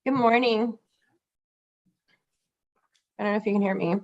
Good morning. I don't know if you can hear me.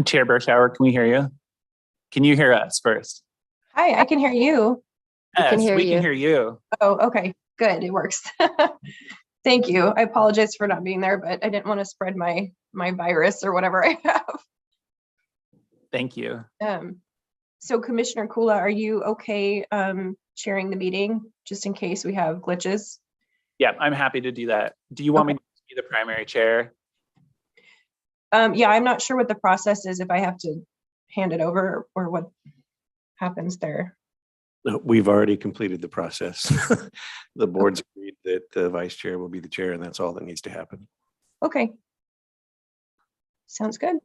Chair Burschauer, can we hear you? Can you hear us first? Hi, I can hear you. Yes, can hear we you. can hear you. Oh, okay, good. It works. Thank you. I apologize for not being there, but I didn't want to spread my virus or whatever I have. Thank you. So Commissioner Kula, are you okay sharing the meeting just in case we have glitches? Yeah, I'm happy to do that. Do you want me to be the primary chair? Yeah, I'm not sure what the process is, if I have to hand it over or what happens there. We've already completed the process. The board's agreed that the vice chair will be the chair, and that's all that needs to happen. Okay. Sounds good.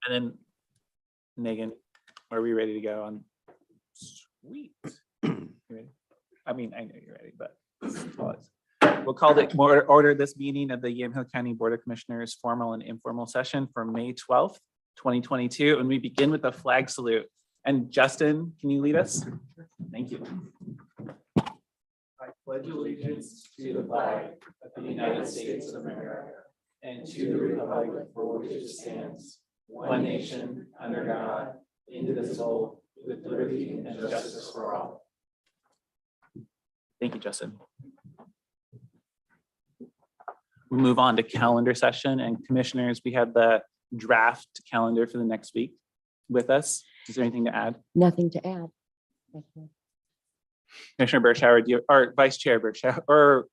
And then Megan, are we ready to go on? Sweet. You ready? I mean, I know you're ready, but we'll call it order this meeting of the Yamhill County Board of Commissioners formal and informal session for May 12th, 2022. And we begin with a flag salute. And Justin, can you lead us? Thank you. I pledge allegiance to the flag of the United States of America and to the republic for which it stands, one nation, under God, indivisible, with liberty and justice for all. Thank you, Justin. We move on to calendar session, and commissioners, we have the draft calendar for the next week with us. Is there anything to add? Nothing to add. Thank you. Commissioner Burschauer, do you, or Vice Chair Burschauer, or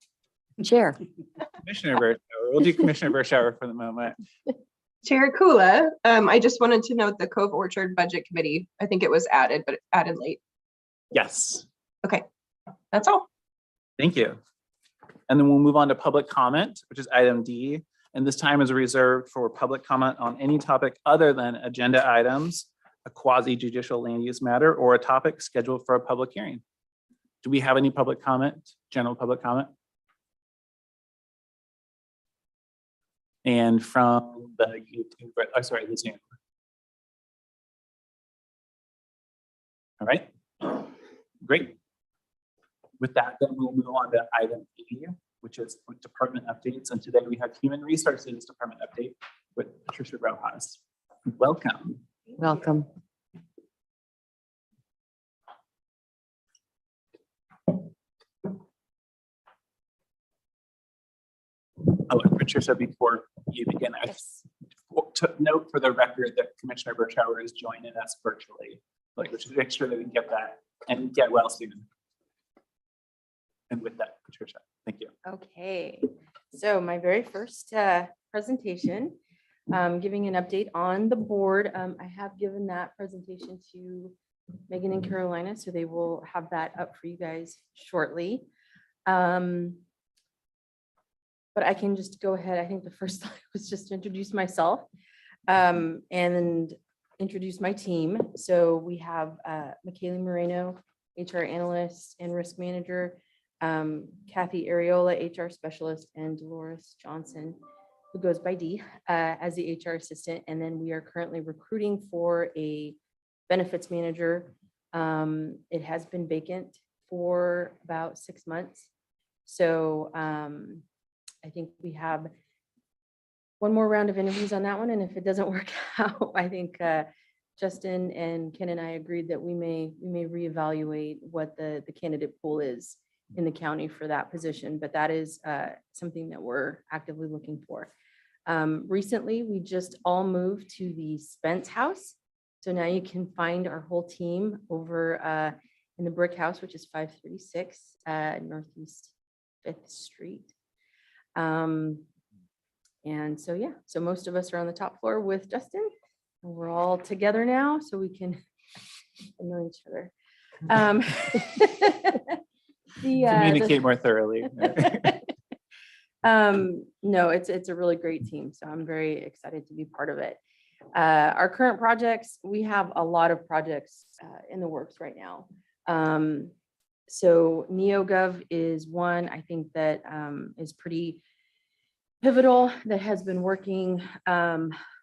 Chair. Commissioner Burschauer? We'll do Commissioner Burschauer for the moment. Chair Kula, I just wanted to note the Cove Orchard Budget Committee. I think it was added, but added late. Yes, Okay, that's all. thank you. And then we'll move on to public comment, which is item D. And this time is reserved for public comment on any topic other than agenda items, a quasi-judicial land use matter, or a topic scheduled for a public hearing. Do we have any public comment, general public comment? And from the YouTube, oh, sorry, the Zoom. All right, great. With that, then we'll move on to item E, which is department updates. And today we have Human Resources Department update with Patricia Rojas. Welcome. Welcome. Oh, and Patricia, before you begin, I took note for the record that Commissioner Burschauer is joining us virtually. Like, we should make sure that we get that and get well soon. And with that, Patricia, thank you. Okay, so my very first presentation, giving an update on the board. I have given that presentation to Megan and Carolina, so they will have that up for you guys shortly. But I can just go ahead. I think the first slide was just to introduce myself and introduce my team. So we have Michaela Moreno, HR analyst and risk manager, Kathy Areola, HR specialist, and Dolores Johnson, who goes by D, as the HR assistant. And then we are currently recruiting for a benefits manager. It has been vacant for about 6 months. So I think we have one more round of interviews on that one, and if it doesn't work out, I think Justin and Ken and I agreed that we may reevaluate what the candidate pool is in the county for that position, but that is something that we're actively looking for. Recently, we just all moved to the Spence House. So now you can find our whole team over in the brick house, which is 536 Northeast 5th Street. And so, yeah, so most of us are on the top floor with Justin. And we're all together now, so we can know each other. Communicate more thoroughly. No, it's a really great team, so I'm very excited to be part of it. Our current projects, we have a lot of projects in the works right now. So NeoGov is one, I think that is pretty pivotal, that has been working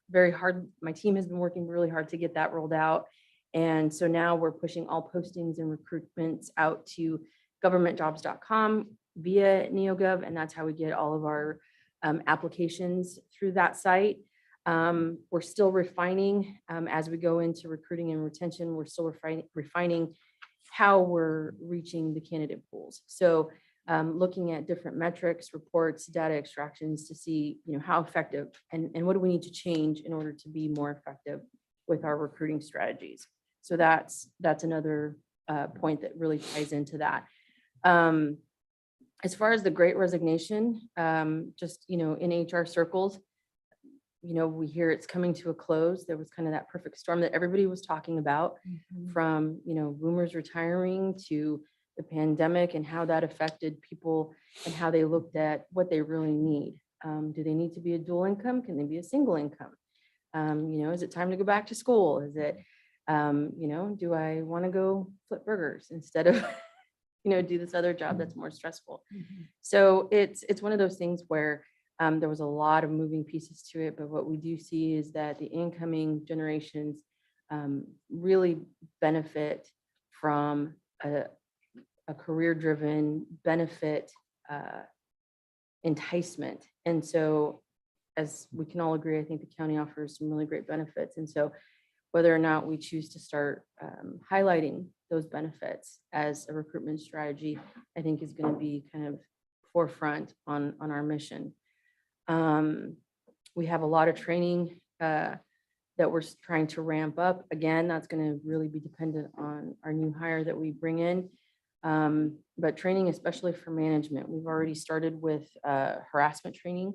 very hard. My team has been working really hard to get that rolled out. And so now we're pushing all postings and recruitments out to governmentjobs.com via NeoGov, and that's how we get all of our applications through that site. We're still refining as we go into recruiting and retention. We're still refining how we're reaching the candidate pools. So looking at different metrics, reports, data extractions to see, how effective and what do we need to change in order to be more effective with our recruiting strategies. So that's another point that really ties into that. As far as the Great Resignation, just, in HR circles, we hear it's coming to a close. There was kind of that perfect storm that everybody was talking about, from, boomers retiring to the pandemic and how that affected people and how they looked at what they really need. Do they need to be a dual income? Can they be a single income? Is it time to go back to school? Is it, do I want to go flip burgers instead of, do this other job that's more stressful? So it's one of those things where there was a lot of moving pieces to it, but what we do see is that the incoming generations really benefit from a career-driven benefit enticement. And so, as we can all agree, I think the county offers some really great benefits. And so whether or not we choose to start highlighting those benefits as a recruitment strategy, I think is going to be kind of forefront on our mission. We have a lot of training that we're trying to ramp up. Again, that's going to really be dependent on our new hire that we bring in. But training, especially for management, we've already started with harassment training,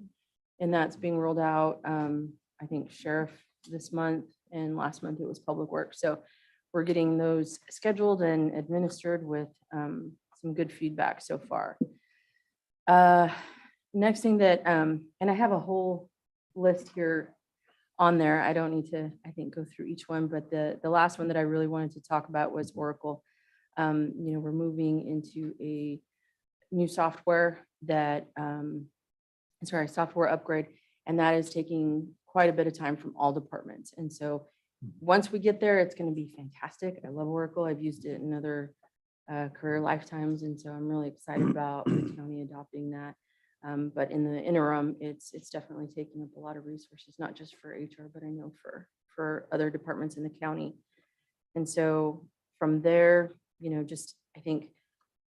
and that's being rolled out. I think sheriff this month, and last month it was public works. So we're getting those scheduled and administered with some good feedback so far. Next thing that, and I have a whole list here on there. I don't need to, I think, go through each one, but the last one that I really wanted to talk about was Oracle. We're moving into a new software that, software upgrade, and that is taking quite a bit of time from all departments. And so once we get there, it's going to be fantastic. I love Oracle. I've used it in other career lifetimes, and so I'm really excited about the county adopting that. But in the interim, it's definitely taking up a lot of resources, not just for HR, but I know for other departments in the county. And so from there, just I think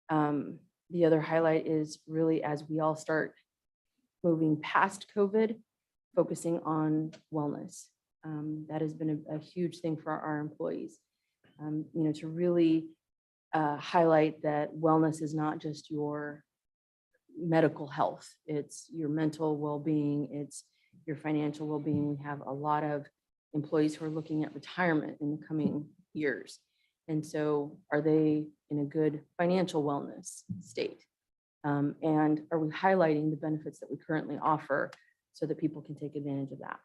the other highlight is really, as we all start moving past COVID, focusing on wellness. That has been a huge thing for our employees, to really highlight that wellness is not just your medical health, it's your mental well-being, it's your financial well-being. We have a lot of employees who are looking at retirement in the coming years. And so are they in a good financial wellness state? And are we highlighting the benefits that we currently offer so that people can take advantage of that?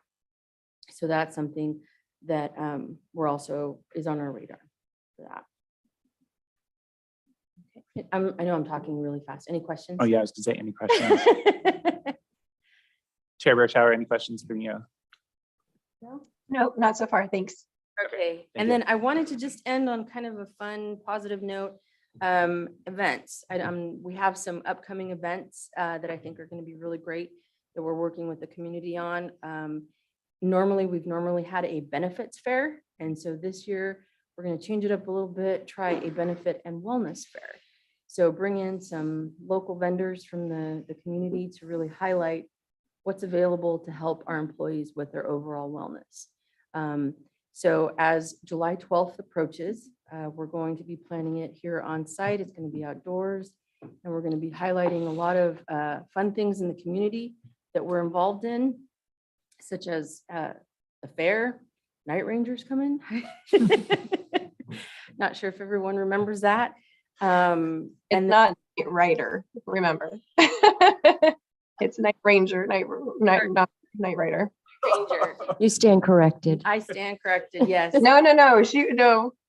So that's something that we're also is on our radar for that. Okay. I know I'm talking really fast. Any questions? Oh yeah, I was going to say, any questions? Chair Burchauer, any questions from you? No? No, not so far. Thanks. Okay, and you. then I wanted to just end on kind of a fun, positive note. Events. We have some upcoming events that I think are going to be really great. that we're working with the community on. We've normally had a benefits fair. And so this year, we're going to change it up a little bit, try a benefit and wellness fair. So bring in some local vendors from the community to really highlight what's available to help our employees with their overall wellness. So as July 12th approaches, we're going to be planning it here on site. It's going to be outdoors, and we're going to be highlighting a lot of fun things in the community that we're involved in, such as the fair, night rangers come in. Not sure if everyone remembers that. It's not Night Rider, remember. It's Night Ranger, not Night Rider. Ranger. You stand corrected. I stand corrected, yes. No,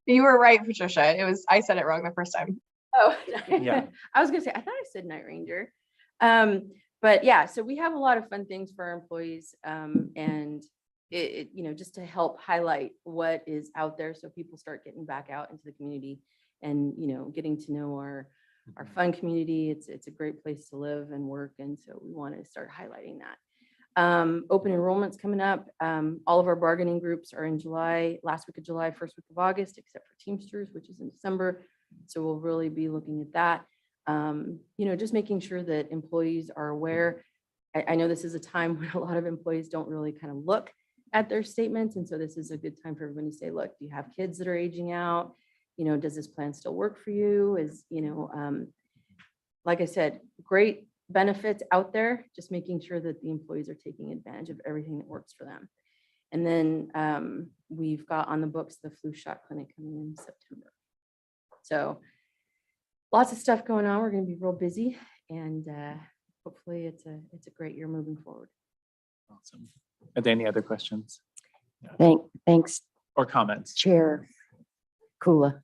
you were right, Patricia. I said it wrong the first time. Oh, Yeah. I was gonna say, I thought I said night ranger. But yeah, so we have a lot of fun things for our employees, and just to help highlight what is out there so people start getting back out into the community and, getting to know our fun community. It's a great place to live and work. And so we want to start highlighting that. Open enrollment's coming up. All of our bargaining groups are in July, last week of July, first week of August, except for Teamsters, which is in December. So we'll really be looking at that. Just making sure that employees are aware. I know this is a time when a lot of employees don't really kind of look at their statements. And so this is a good time for everyone to say, look, do you have kids that are aging out? Does this plan still work for you? Like I said, great benefits out there, just making sure that the employees are taking advantage of everything that works for them. And then we've got on the books the flu shot clinic coming in September. So lots of stuff going on. We're going to be real busy, and hopefully it's a great year moving forward. Awesome. Are there any other questions Thanks, or comments? Chair Kula.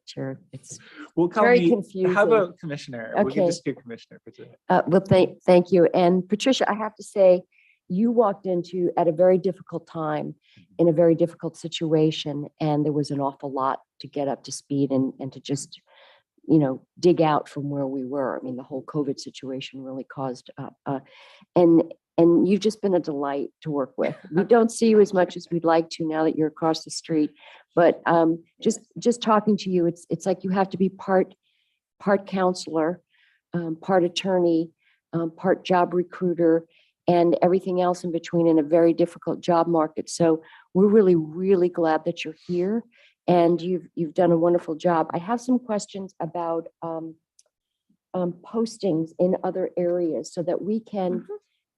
Chair, it's We'll call very you, how confusing. about Commissioner? We can Okay. just do Commissioner for today. well, thank you. And Patricia, I have to say, you walked into at a very difficult time in a very difficult situation, and there was an awful lot to get up to speed and to just, dig out from where we were. I mean, the whole COVID situation really caused, and you've just been a delight to work with. We don't see you as much as we'd like to now that you're across the street, but just talking to you, it's like you have to be part counselor, part attorney, part job recruiter, and everything else in between in a very difficult job market. So we're really, really glad that you're here, and you've done a wonderful job. I have some questions about postings in other areas so that we can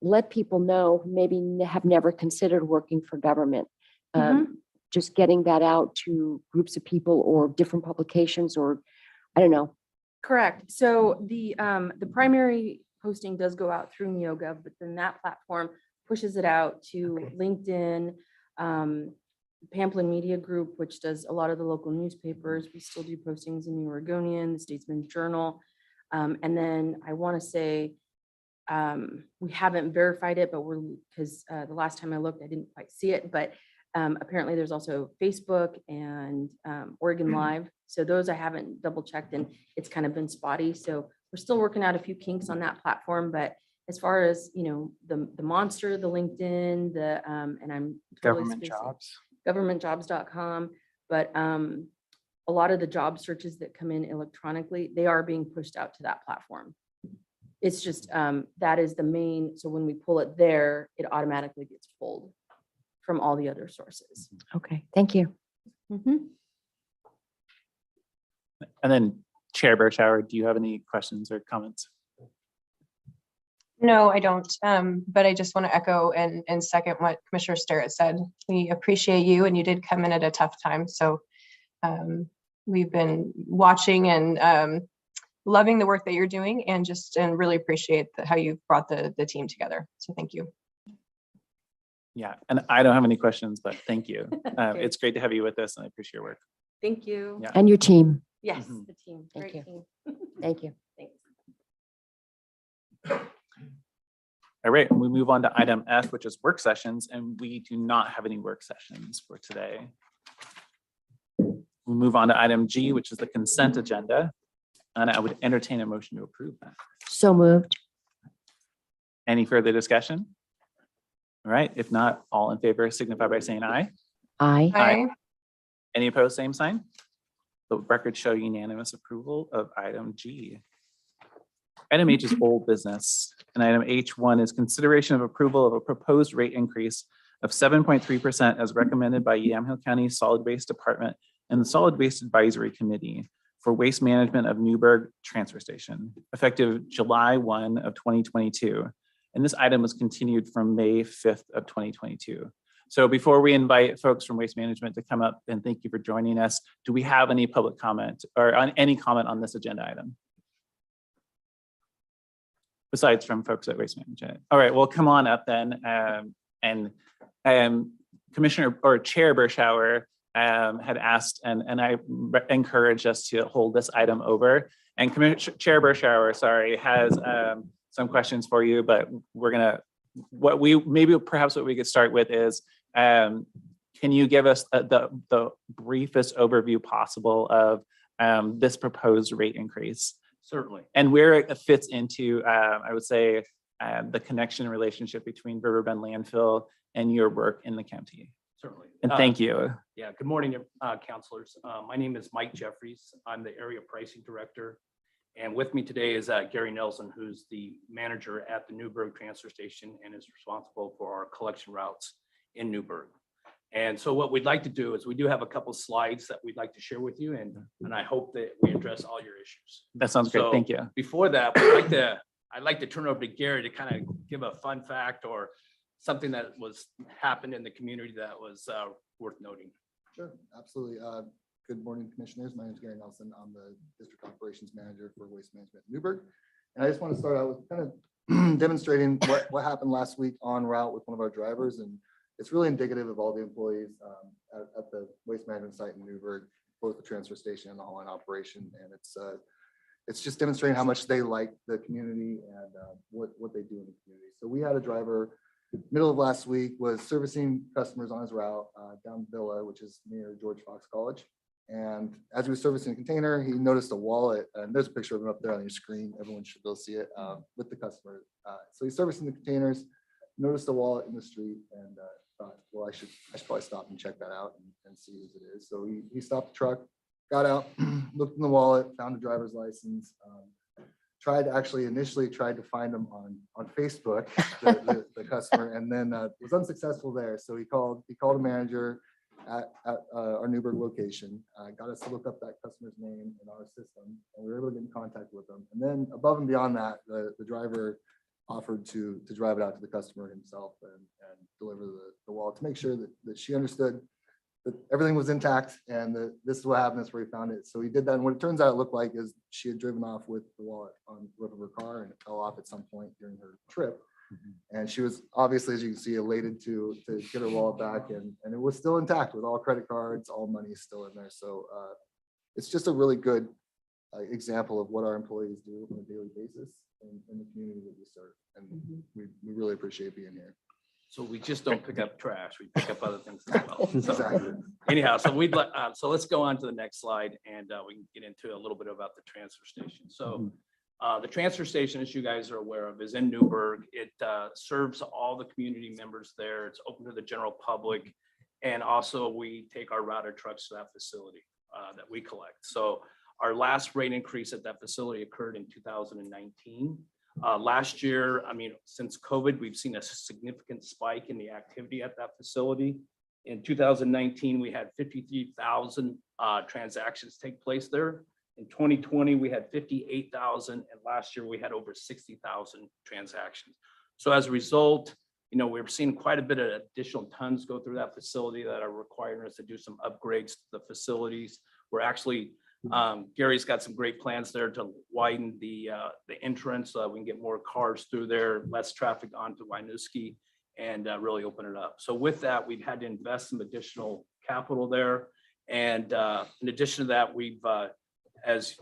let people know who maybe have never considered working for government. Just getting that out to groups of people or different publications, or I don't know. Correct. So the primary posting does go out through NeoGov, but then that platform pushes it out to LinkedIn, Pamplin Media Group, which does a lot of the local newspapers. We still do postings in the Oregonian, the Statesman Journal. And then I want to say, we haven't verified it, but because the last time I looked, I didn't quite see it, but apparently there's also Facebook and Oregon Live. So those I haven't double checked, and it's kind of been spotty. So we're still working out a few kinks on that platform, but as far as, the monster, the LinkedIn, and I'm totally Government spacing- jobs. governmentjobs.com, but a lot of the job searches that come in electronically, they are being pushed out to that platform. It's just, that is the main, so when we pull it there, it automatically gets pulled from all the other sources. Okay, thank you. And then Chair Bershauer, do you have any questions or comments? No, I don't. But I just want to echo and second what Commissioner Starrett said. We appreciate you, and you did come in at a tough time. So we've been watching and loving the work that you're doing, and really appreciate how you've brought the team together. So thank you. Yeah, and I don't have any questions, but thank you. Okay. It's great to have you with us, and I appreciate your work. Thank you. Yeah. And your team. Yes, Mhm. the team. Thank Great you. team. Thank you. Thanks. All right, we move on to item F, which is work sessions, and we do not have any work sessions for today. We move on to item G, which is the consent agenda, and I would entertain a motion to approve that. So moved. Any further discussion? All right, if not, all in favor signify by saying aye. Aye. Aye. Any opposed, same sign? The records show unanimous approval of item G. Item H is old business, and item H1 is consideration of approval of a proposed rate increase of 7.3% as recommended by Yamhill County Solid Waste Department and the Solid Waste Advisory Committee for waste management of Newburgh Transfer Station, effective July 1 of 2022. And this item was continued from May 5th of 2022. So before we invite folks from Waste Management to come up, and thank you for joining us, do we have any public comment or on any comment on this agenda item? Besides from folks at Waste Management. All right, well, come on up then. Commissioner or Chair Bershauer had asked, and I encouraged us to hold this item over. And Chair Bershauer, sorry, has some questions for you, but we're gonna, perhaps what we could start with is, can you give us the briefest overview possible of this proposed rate increase? Certainly. And where it fits into, I would say, the connection relationship between Riverbend Landfill and your work in the county. Certainly. And thank you. Yeah, good morning, counselors. My name is Mike Jeffries. I'm the area pricing director. And with me today is Gary Nelson, who's the manager at the Newburgh Transfer Station and is responsible for our collection routes in Newburgh. And so what we'd like to do is we do have a couple slides that we'd like to share with you, and I hope that we address all your issues. That sounds great. So Thank you. Before that, I'd like to turn over to Gary to kind of give a fun fact or something that happened in the community that was worth noting. Sure, absolutely. Good morning, commissioners. My name is Gary Nelson. I'm the district operations manager for Waste Management in Newburgh. And I just want to start out with kind of demonstrating what happened last week en route with one of our drivers. And it's really indicative of all the employees at the waste management site in Newburgh, both the transfer station and the hauling operation. And it's just demonstrating how much they like the community and what they do in the community. So we had a driver middle of last week was servicing customers on his route down Villa, which is near George Fox College. And as he was servicing a container, he noticed a wallet, and there's a picture of it up there on your screen. Everyone should be able to see it with the customer. So he's servicing the containers, noticed a wallet in the street, and thought, well, I should probably stop and check that out and see whose it is. So he stopped the truck, got out, looked in the wallet, found a driver's license. Initially tried to find him on Facebook, the customer, and then was unsuccessful there. So he called a manager at our Newburgh location, got us to look up that customer's name in our system, and we were able to get in contact with them. And then above and beyond that, the driver offered to drive it out to the customer himself and deliver the wallet to make sure that she understood that everything was intact and that this is what happened, that's where he found it. So he did that, and what it turns out it looked like is she had driven off with the wallet on the roof of her car, and it fell off at some point during her trip. And she was obviously, as you can see, elated to get her wallet back, and it was still intact with all credit cards, all money is still in there. So it's just a really good example of what our employees do on a daily basis in the community that we serve. And we really appreciate being here. So we just don't pick up trash, we pick up other things as well. So Exactly. anyhow, so let's go on to the next slide, and we can get into a little bit about the transfer station. So the transfer station, as you guys are aware of, is in Newburgh. It serves all the community members there. It's open to the general public. And also we take our router trucks to that facility that we collect. So our last rate increase at that facility occurred in 2019. Last year, since COVID, we've seen a significant spike in the activity at that facility. In 2019, we had 53,000 transactions take place there. In 2020, we had 58,000, and last year we had over 60,000 transactions. So as a result, we're seeing quite a bit of additional tons go through that facility that are requiring us to do some upgrades to the facilities. We're actually, Gary's got some great plans there to widen the entrance so that we can get more cars through there, less traffic onto Winooski, and really open it up. So with that, we've had to invest some additional capital there. And in addition to that, we've as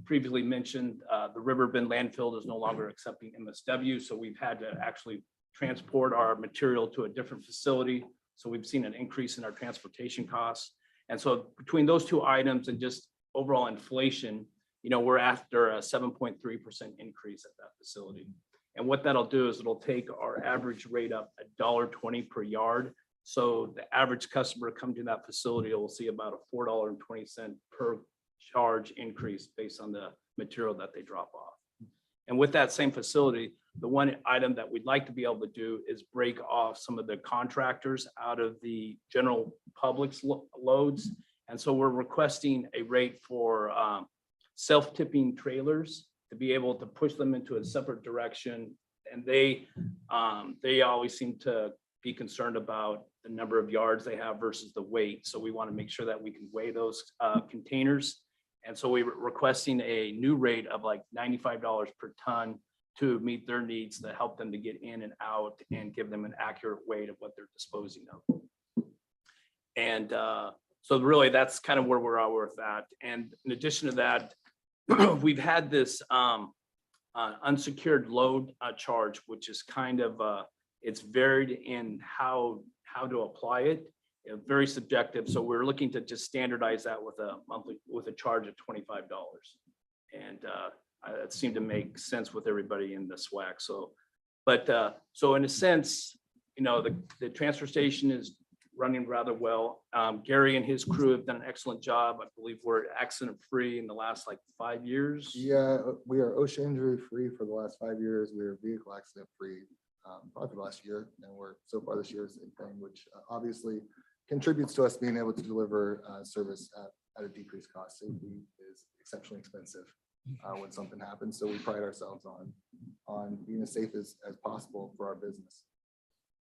previously mentioned, the Riverbend landfill is no longer accepting MSW, so we've had to actually transport our material to a different facility. So we've seen an increase in our transportation costs. And so between those two items and just overall inflation, we're after a 7.3% increase at that facility. And what that'll do is it'll take our average rate up $1.20 per yard. So the average customer come to that facility will see about a $4.20 per charge increase based on the material that they drop off. And with that same facility, the one item that we'd like to be able to do is break off some of the contractors out of the general public's loads. And so we're requesting a rate for self-tipping trailers to be able to push them into a separate direction. And they always seem to be concerned about the number of yards they have versus the weight. So we want to make sure that we can weigh those containers. And so we were requesting a new rate of like $95 per ton to meet their needs, to help them to get in and out and give them an accurate weight of what they're disposing of. And so really that's kind of where we're at with that. And in addition to that, we've had this unsecured load charge, which is kind of, it's varied in how to apply it. Very subjective. So we're looking to just standardize that with a charge of $25. And it seemed to make sense with everybody in the SWAC. So, but so in a sense, you know, the transfer station is running rather well. Gary and his crew have done an excellent job. I believe we're accident free in the last like 5 years. Yeah, we are ocean injury free for the last 5 years. We are vehicle accident free probably for the last year. And we're so far this year, same thing, which obviously contributes to us being able to deliver service at a decreased cost. Safety is exceptionally expensive when something happens. So we pride ourselves on being as safe as possible for our business.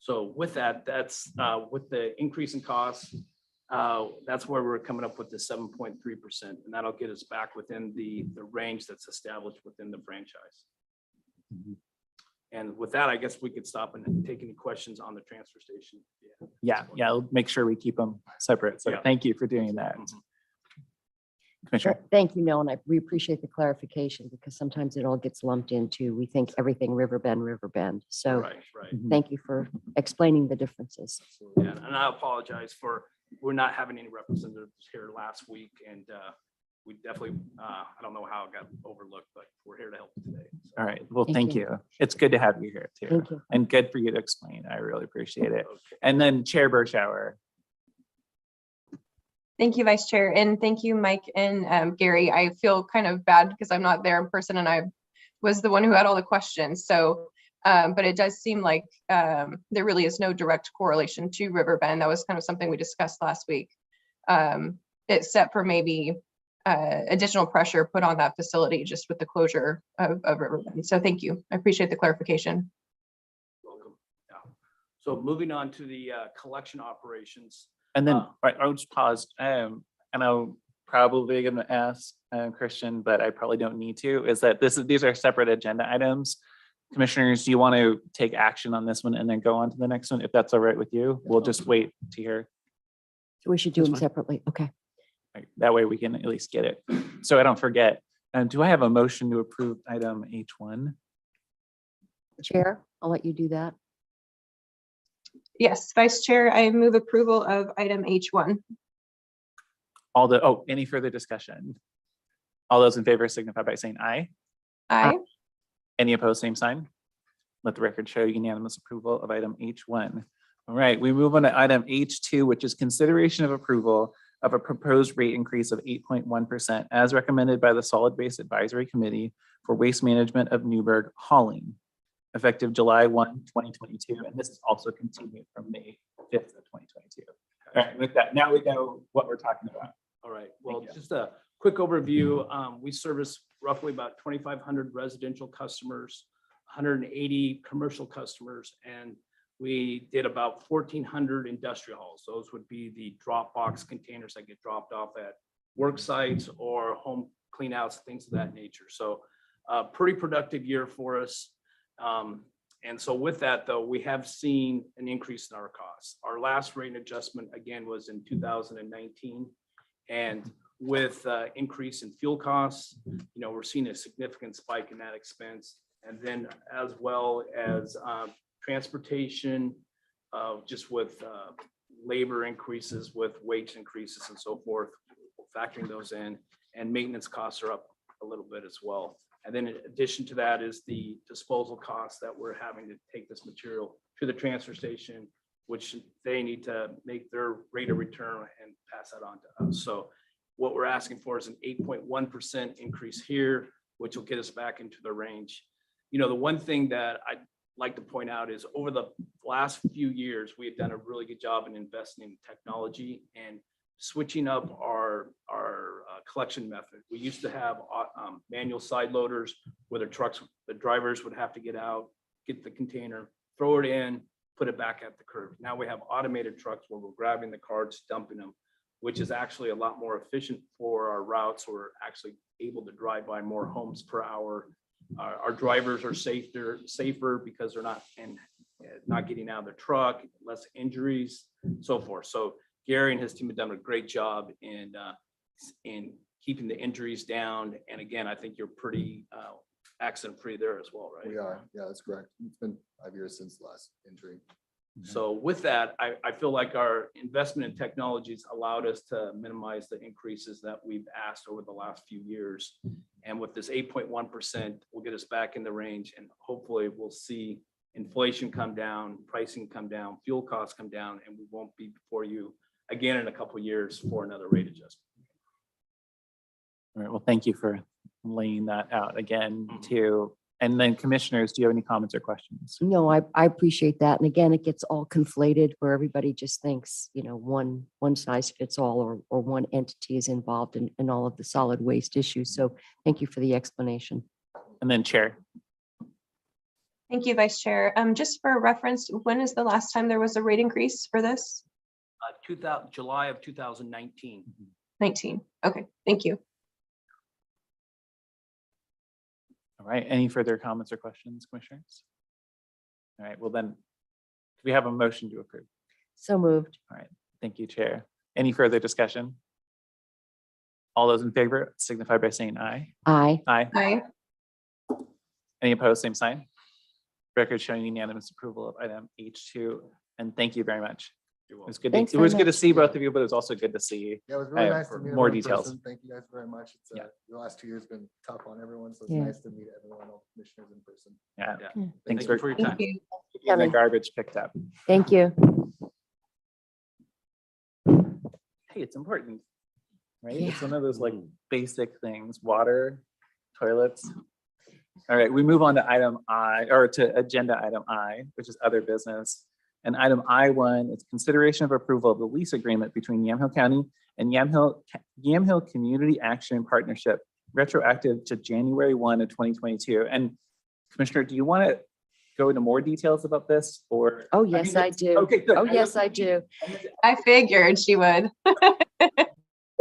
So with that, that's with the increase in costs, that's where we're coming up with the 7.3%. And that'll get us back within the range that's established within the franchise. And with that, I guess we could stop and take any questions on the transfer station. Yeah, I'll make sure we keep them separate. So Yeah. thank you for doing that. Commissioner. Thank you, Noah, and we appreciate the clarification because sometimes it all gets lumped into, we think everything Riverbend. So Right. thank you for explaining the differences. Yeah, and I apologize for, we're not having any representatives here last week, and we definitely, I don't know how it got overlooked, but we're here to help today. So, All right. Well, Thank thank you. you. It's good to have you here too. Thank you. And good for you to explain. I really appreciate it. okay. And then Chair Bershauer. Thank you, Vice Chair, and thank you, Mike and Gary. I feel kind of bad because I'm not there in person and I was the one who had all the questions. So, but it does seem like there really is no direct correlation to Riverbend. That was kind of something we discussed last week, except for maybe additional pressure put on that facility just with the closure of Riverbend. So thank you. I appreciate the clarification. Welcome. Yeah. So moving on to the collection operations. And then I'll just pause. And I'm probably going to ask Christian, but I probably don't need to, is that these are separate agenda items. Commissioners, do you want to take action on this one and then go on to the next one? If that's all right with you, we'll just wait to hear. So we should do That's them fine. separately. Okay. Right, that way we can at least get it. So I don't forget. Do I have a motion to approve item H1? Chair, I'll let you do that. Yes, Vice Chair, I move approval of item H1. Any further discussion? All those in favor signify by saying aye. Aye. Any opposed, same sign. Let the record show unanimous approval of item H1. All right, we move on to item H2, which is consideration of approval of a proposed rate increase of 8.1% as recommended by the Solid Waste Advisory Committee for Waste Management of Newburgh hauling, effective July 1, 2022. And this is also continued from May 5th of 2022. All right, with that, now we know what we're talking about. All right, well, you. just a quick overview. We service roughly about 2,500 residential customers, 180 commercial customers, and we did about 1,400 industrial hauls. Those would be the drop box containers that get dropped off at work sites or home cleanouts, things of that nature. So pretty productive year for us. And so with that, though, we have seen an increase in our costs. Our last rate adjustment, again, was in 2019. And with increase in fuel costs, we're seeing a significant spike in that expense. And then as well as transportation, just with labor increases, with wage increases and so forth, factoring those in, and maintenance costs are up a little bit as well. And then in addition to that is the disposal costs that we're having to take this material to the transfer station, which they need to make their rate of return and pass that on to us. So what we're asking for is an 8.1% increase here, which will get us back into the range. You know, the one thing that I'd like to point out is over the last few years, we have done a really good job in investing in technology and switching up our collection method. We used to have manual side loaders where the drivers would have to get out, get the container, throw it in, put it back at the curb. Now we have automated trucks where we're grabbing the carts, dumping them, which is actually a lot more efficient for our routes. We're actually able to drive by more homes per hour. Our drivers are safer because they're not getting out of the truck, less injuries, so forth. So Gary and his team have done a great job in keeping the injuries down. And again, I think you're pretty accident-free there as well, right? We are, yeah, that's correct. It's been 5 years since the last injury. So with that, I feel like our investment in technologies allowed us to minimize the increases that we've asked over the last few years. And with this 8.1%, we'll get us back in the range, and hopefully we'll see inflation come down, pricing come down, fuel costs come down, and we won't be before you again in a couple of years for another rate adjustment. All right, well, thank you for laying that out again too. And then commissioners, do you have any comments or questions? No, I appreciate that. And again, it gets all conflated where everybody just thinks, you know, one size fits all, or one entity is involved in all of the solid waste issues. So thank you for the explanation. And then Chair. Thank you, Vice Chair. Just for reference, when is the last time there was a rate increase for this? July of 2019. 19. Okay, thank you. All right, any further comments or questions, commissioners? All right, well then, do we have a motion to approve? So moved. All right, thank you, Chair. Any further discussion? All those in favor signify by saying aye. Aye. Aye. Aye. Any opposed, same sign. Record showing unanimous approval of item H2, and thank you very much. It was good. Thanks It was very good to much. see both of you, but it was also good to see. Yeah, it was really Uh, nice to for meet more everyone in details. person. Thank you guys very much. It's Yeah. the last 2 years been tough on everyone, so it's Yeah. nice to meet everyone, all commissioners in person. Yeah, Yeah. thanks Thank for you for your time. Thank you. getting the garbage picked up. Thank you. Hey, it's important, right? It's Yeah. one of those like basic things, water, toilets. All right, we move on to item I, or to agenda item I, which is other business. And item I1 is consideration of approval of the lease agreement between Yamhill County and Yamhill Community Action Partnership, retroactive to January 1 of 2022. And Commissioner, do you want to go into more details about this, or? Oh, mean, yes, I that's- do. Okay, good. Oh, yes, I do. I figured she would.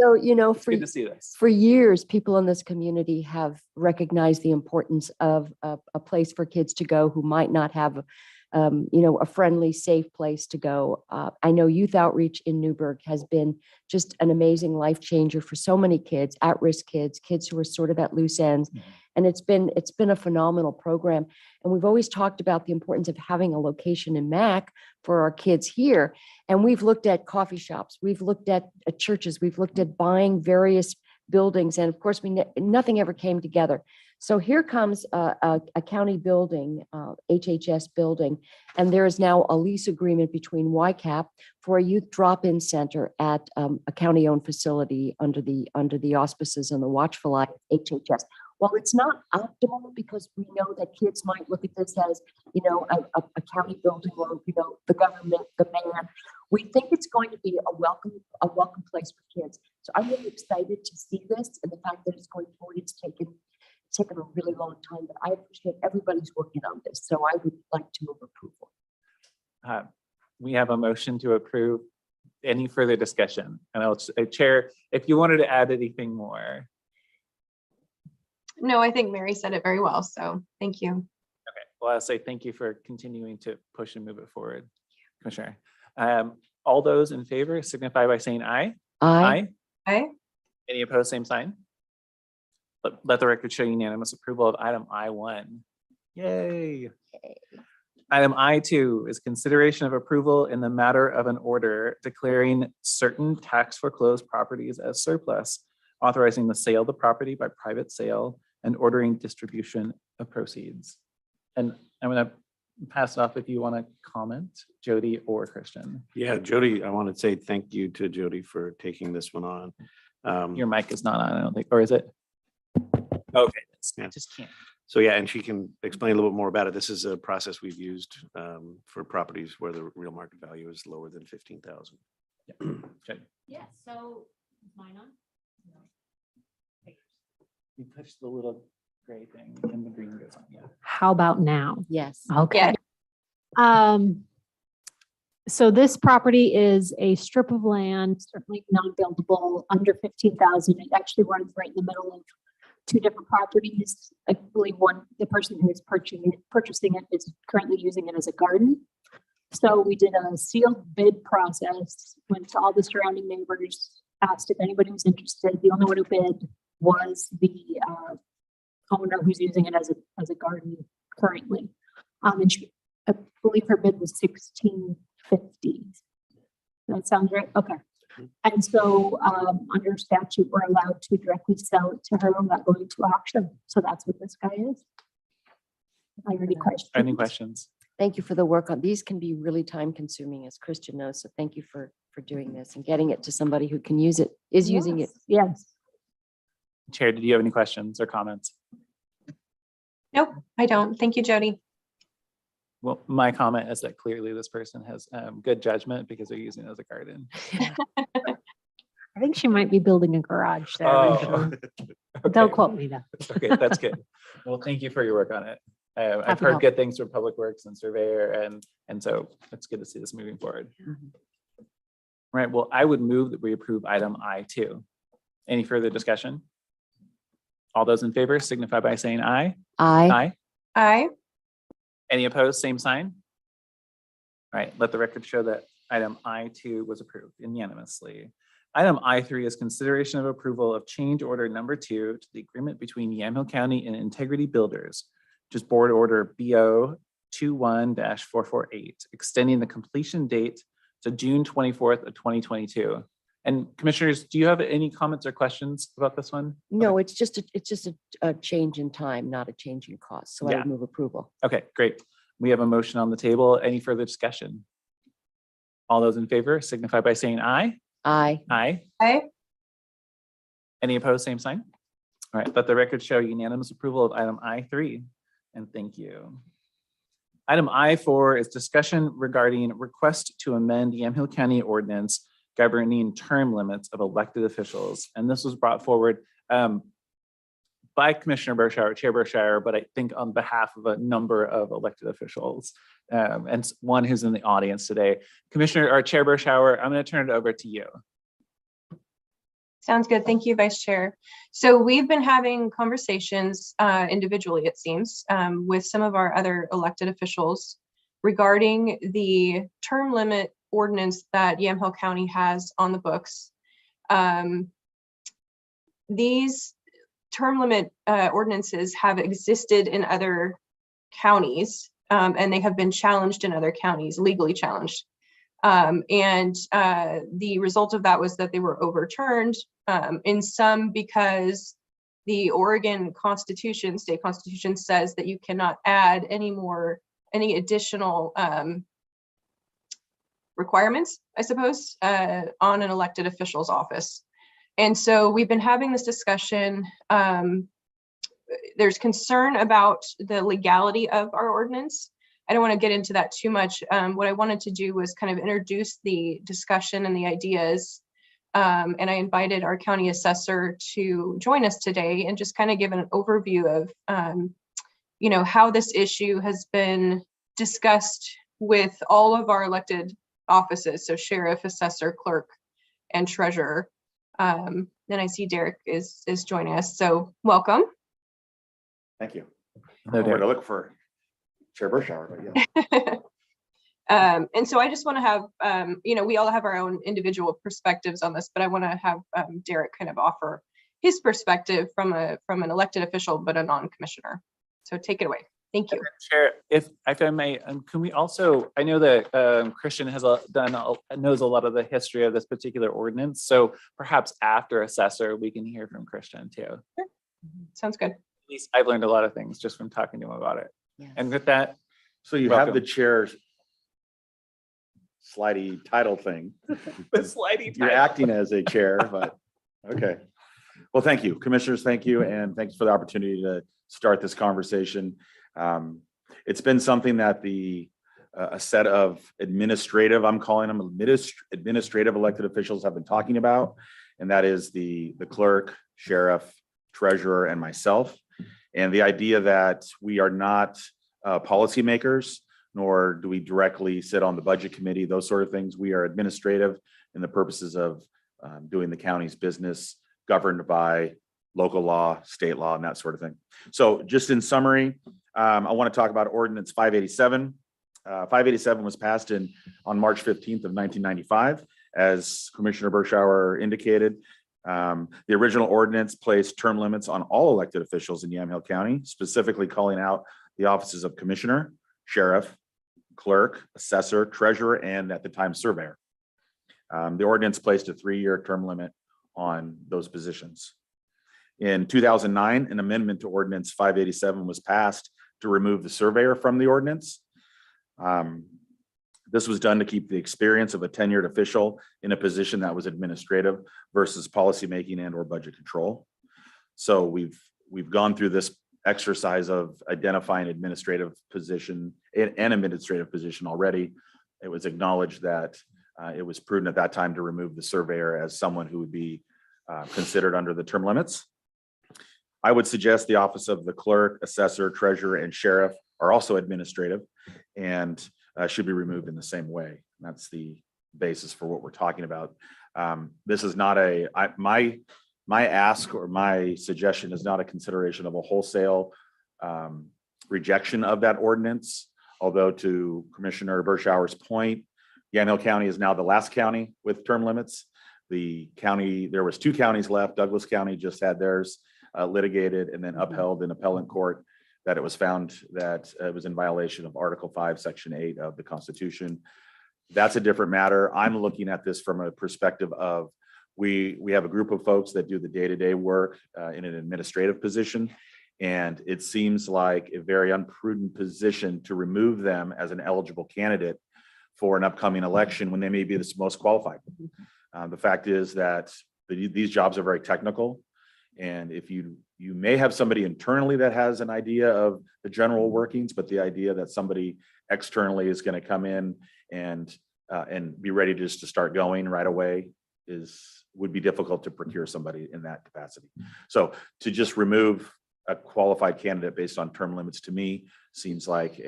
So, you know, Good to see this. for years, people in this community have recognized the importance of a place for kids to go who might not have, you know, a friendly, safe place to go. I know youth outreach in Newburgh has been just an amazing life changer for so many kids, at-risk kids, kids who are sort of at loose ends. Mhm. And it's been a phenomenal program. And we've always talked about the importance of having a location in Mac for our kids here. And we've looked at coffee shops, we've looked at churches, we've looked at buying various buildings, and of course, nothing ever came together. So here comes a county building, HHS building, and there is now a lease agreement between YCAP for a youth drop-in center at a county-owned facility under the auspices and the watchful eye of HHS. While it's not optimal, because we know that kids might look at this as, you know, a county building, or, you know, the government, the man, we think it's going to be a welcome place for kids. So I'm really excited to see this, and the fact that it's going forward. It's taken a really long time, but I appreciate everybody's working on this. So I would like to move approval. We have a motion to approve. Any further discussion? And I'll, Chair, if you wanted to add anything more. No, I think Mary said it very well. So thank you. Okay, well, I'll say thank you for continuing to push and move it forward, Commissioner. All those in favor signify by saying aye. Aye. Aye. Any opposed, same sign? Let the record show unanimous approval of item I1. Yay. Item I2 is consideration of approval in the matter of an order declaring certain tax foreclosed properties as surplus, authorizing the sale of the property by private sale and ordering distribution of proceeds. And I'm going to pass it off if you want to comment, Jody or Christian. Yeah, Jody, I want to say thank you to Jody for taking this one on. Your mic is not on, I don't think, or is it? Okay, Yeah. just can't. So yeah, and she can explain a little bit more about it. This is a process we've used for properties where the real market value is lower than 15,000. Jody, Yeah, so is mine on? you push the little gray thing and the green goes on, yeah. How about now? Yes. Okay. So this property is a strip of land, certainly non-buildable, under 15,000. It actually runs right in the middle of two different properties. I believe the person who is purchasing it is currently using it as a garden. So we did a sealed bid process, went to all the surrounding neighbors, asked if anybody was interested. The only one who bid was the owner who's using it as a garden currently. And I believe her bid was $1,650. That sounds right? Okay. And so under statute, we're allowed to directly sell it to her without going to auction. So that's what this guy is. Are there any questions? Any questions? Thank you for the work on these. Can be really time consuming, as Christian knows. So thank you for doing this and getting it to somebody who can use it, is using it. Yes. Chair, did you have any questions or comments? Nope, I don't. Thank you, Jody. Well, my comment is that clearly this person has good judgment because they're using it as a garden. I think she might be building a garage there. eventually. Okay. Don't quote me though. Okay, that's good. Well, thank you for your work on it. I've Happy to heard help. good things from Public Works and Surveyor, and so it's good to see this moving forward. Right, well, I would move that we approve item I2. Any further discussion? All those in favor signify by saying aye. Aye. Aye. Any opposed, same sign? All right, let the record show that item I2 was approved unanimously. Item I3 is consideration of approval of change order number 2 to the agreement between Yamhill County and Integrity Builders, which is board order BO 21-448, extending the completion date to June 24th of 2022. And commissioners, do you have any comments or questions about this one? No, it's just a change in time, not a change in cost. So I Yeah. would move approval. Okay, great. We have a motion on the table. Any further discussion? All those in favor signify by saying aye. Aye. Aye. Aye. Any opposed, same sign? All right, let the record show unanimous approval of item I3, and thank you. Item I4 is discussion regarding request to amend Yamhill County Ordinance governing term limits of elected officials. And this was brought forward by Commissioner Bershauer, Chair Bershauer, but I think on behalf of a number of elected officials and one who's in the audience today. Commissioner or Chair Bershauer, I'm going to turn it over to you. Sounds good. Thank you, Vice Chair. So we've been having conversations individually, it seems, with some of our other elected officials regarding the term limit ordinance that Yamhill County has on the books. These term limit ordinances have existed in other counties, and they have been challenged in other counties, legally challenged. The result of that was that they were overturned in some because the Oregon Constitution, state constitution, says that you cannot add any additional requirements, I suppose, on an elected official's office. And so we've been having this discussion. There's concern about the legality of our ordinance. I don't want to get into that too much. What I wanted to do was kind of introduce the discussion and the ideas. And I invited our county assessor to join us today and just kind of give an overview of, how this issue has been discussed with all of our elected offices. So sheriff, assessor, clerk, and treasurer. Then I see Derek is joining us. So welcome. Thank you. No, I'm going Derek. to look for Chair Bershauer, but yeah. And so I just want to have, we all have our own individual perspectives on this, but I want to have Derek kind of offer his perspective from an elected official, but a non-commissioner. So take it away. Thank you. Chair, if I may, can we also, I know that Christian has knows a lot of the history of this particular ordinance. So perhaps after assessor, we can hear from Christian too. Sounds good. least I've learned a lot of things just from talking to him about it. Yes. And with that, So you have the Welcome. chair's slidey title thing. the sliding You're title. acting as a chair, but, okay. Well, thank you, commissioners, thank you, and thanks for the opportunity to start this conversation. It's been something that a set of administrative, I'm calling them administrative elected officials have been talking about, and that is the clerk, sheriff, treasurer, and myself. And the idea that we are not policymakers, nor do we directly sit on the budget committee, those sort of things. We are administrative in the purposes of doing the county's business, governed by local law, state law, and that sort of thing. So just in summary, I want to talk about Ordinance 587. 587 was passed on March 15th of 1995, as Commissioner Bershauer indicated. The original ordinance placed term limits on all elected officials in Yamhill County, specifically calling out the offices of commissioner, sheriff, clerk, assessor, treasurer, and at the time surveyor. The ordinance placed a 3-year term limit on those positions. In 2009, an amendment to Ordinance 587 was passed to remove the surveyor from the ordinance. This was done to keep the experience of a tenured official in a position that was administrative versus policymaking and or budget control. So we've gone through this exercise of identifying administrative position and administrative position already. It was acknowledged that it was prudent at that time to remove the surveyor as someone who would be considered under the term limits. I would suggest the office of the clerk, assessor, treasurer, and sheriff are also administrative and should be removed in the same way. That's the basis for what we're talking about. This is not my ask or my suggestion is not a consideration of a wholesale rejection of that ordinance. Although to Commissioner Bershauer's point, Yamhill County is now the last county with term limits. The county, there was 2 counties left. Douglas County just had theirs litigated and then upheld in appellate court that it was found that it was in violation of Article 5, Section 8 of the Constitution. That's a different matter. I'm looking at this from a perspective of we have a group of folks that do the day-to-day work in an administrative position. And it seems like a very unprudent position to remove them as an eligible candidate for an upcoming election when they may be the most qualified. The fact is that these jobs are very technical. And if you may have somebody internally that has an idea of the general workings, but the idea that somebody externally is going to come in and be ready just to start going right away would be difficult to procure somebody in that capacity. So to just remove a qualified candidate based on term limits to me seems like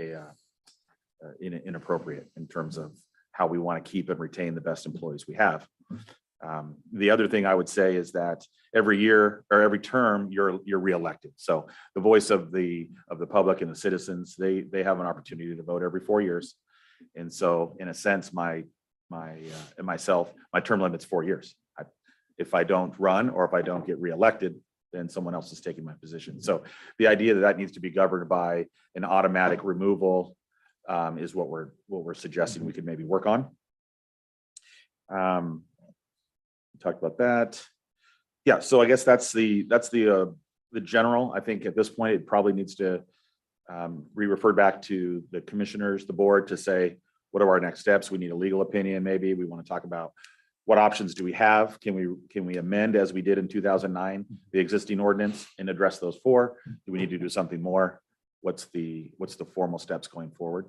inappropriate in terms of how we want to keep and retain the best employees we have. The other thing I would say is that every year or every term you're reelected. So the voice of the public and the citizens, they have an opportunity to vote every 4 years. And so in a sense, my term limit's 4 years. If I don't run or if I don't get reelected, then someone else is taking my position. So the idea that needs to be governed by an automatic removal is what we're suggesting we could maybe work on. Talked about that. Yeah, so I guess that's the general. I think at this point it probably needs to be referred back to the commissioners, the board, to say what are our next steps. We need a legal opinion. Maybe we want to talk about what options do we have. Can we amend as we did in 2009 the existing ordinance and address those 4? Do we need to do something more? What's the formal steps going forward?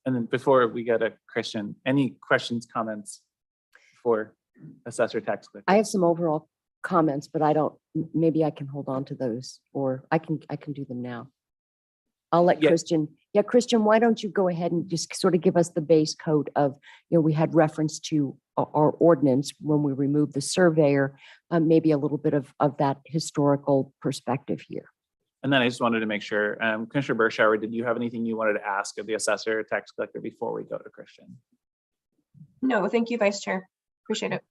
And then before we go to Christian, any questions, comments for assessor tax collector? I have some overall comments, but maybe I can hold on to those, or I can do them now. I'll let Yeah. Christian. Yeah, Christian, why don't you go ahead and just sort of give us the base code of, we had reference to our ordinance when we removed the surveyor, maybe a little bit of that historical perspective here. And then I just wanted to make sure, Commissioner Bershauer, did you have anything you wanted to ask of the assessor tax collector before we go to Christian? No, thank you, Vice Chair. Appreciate it.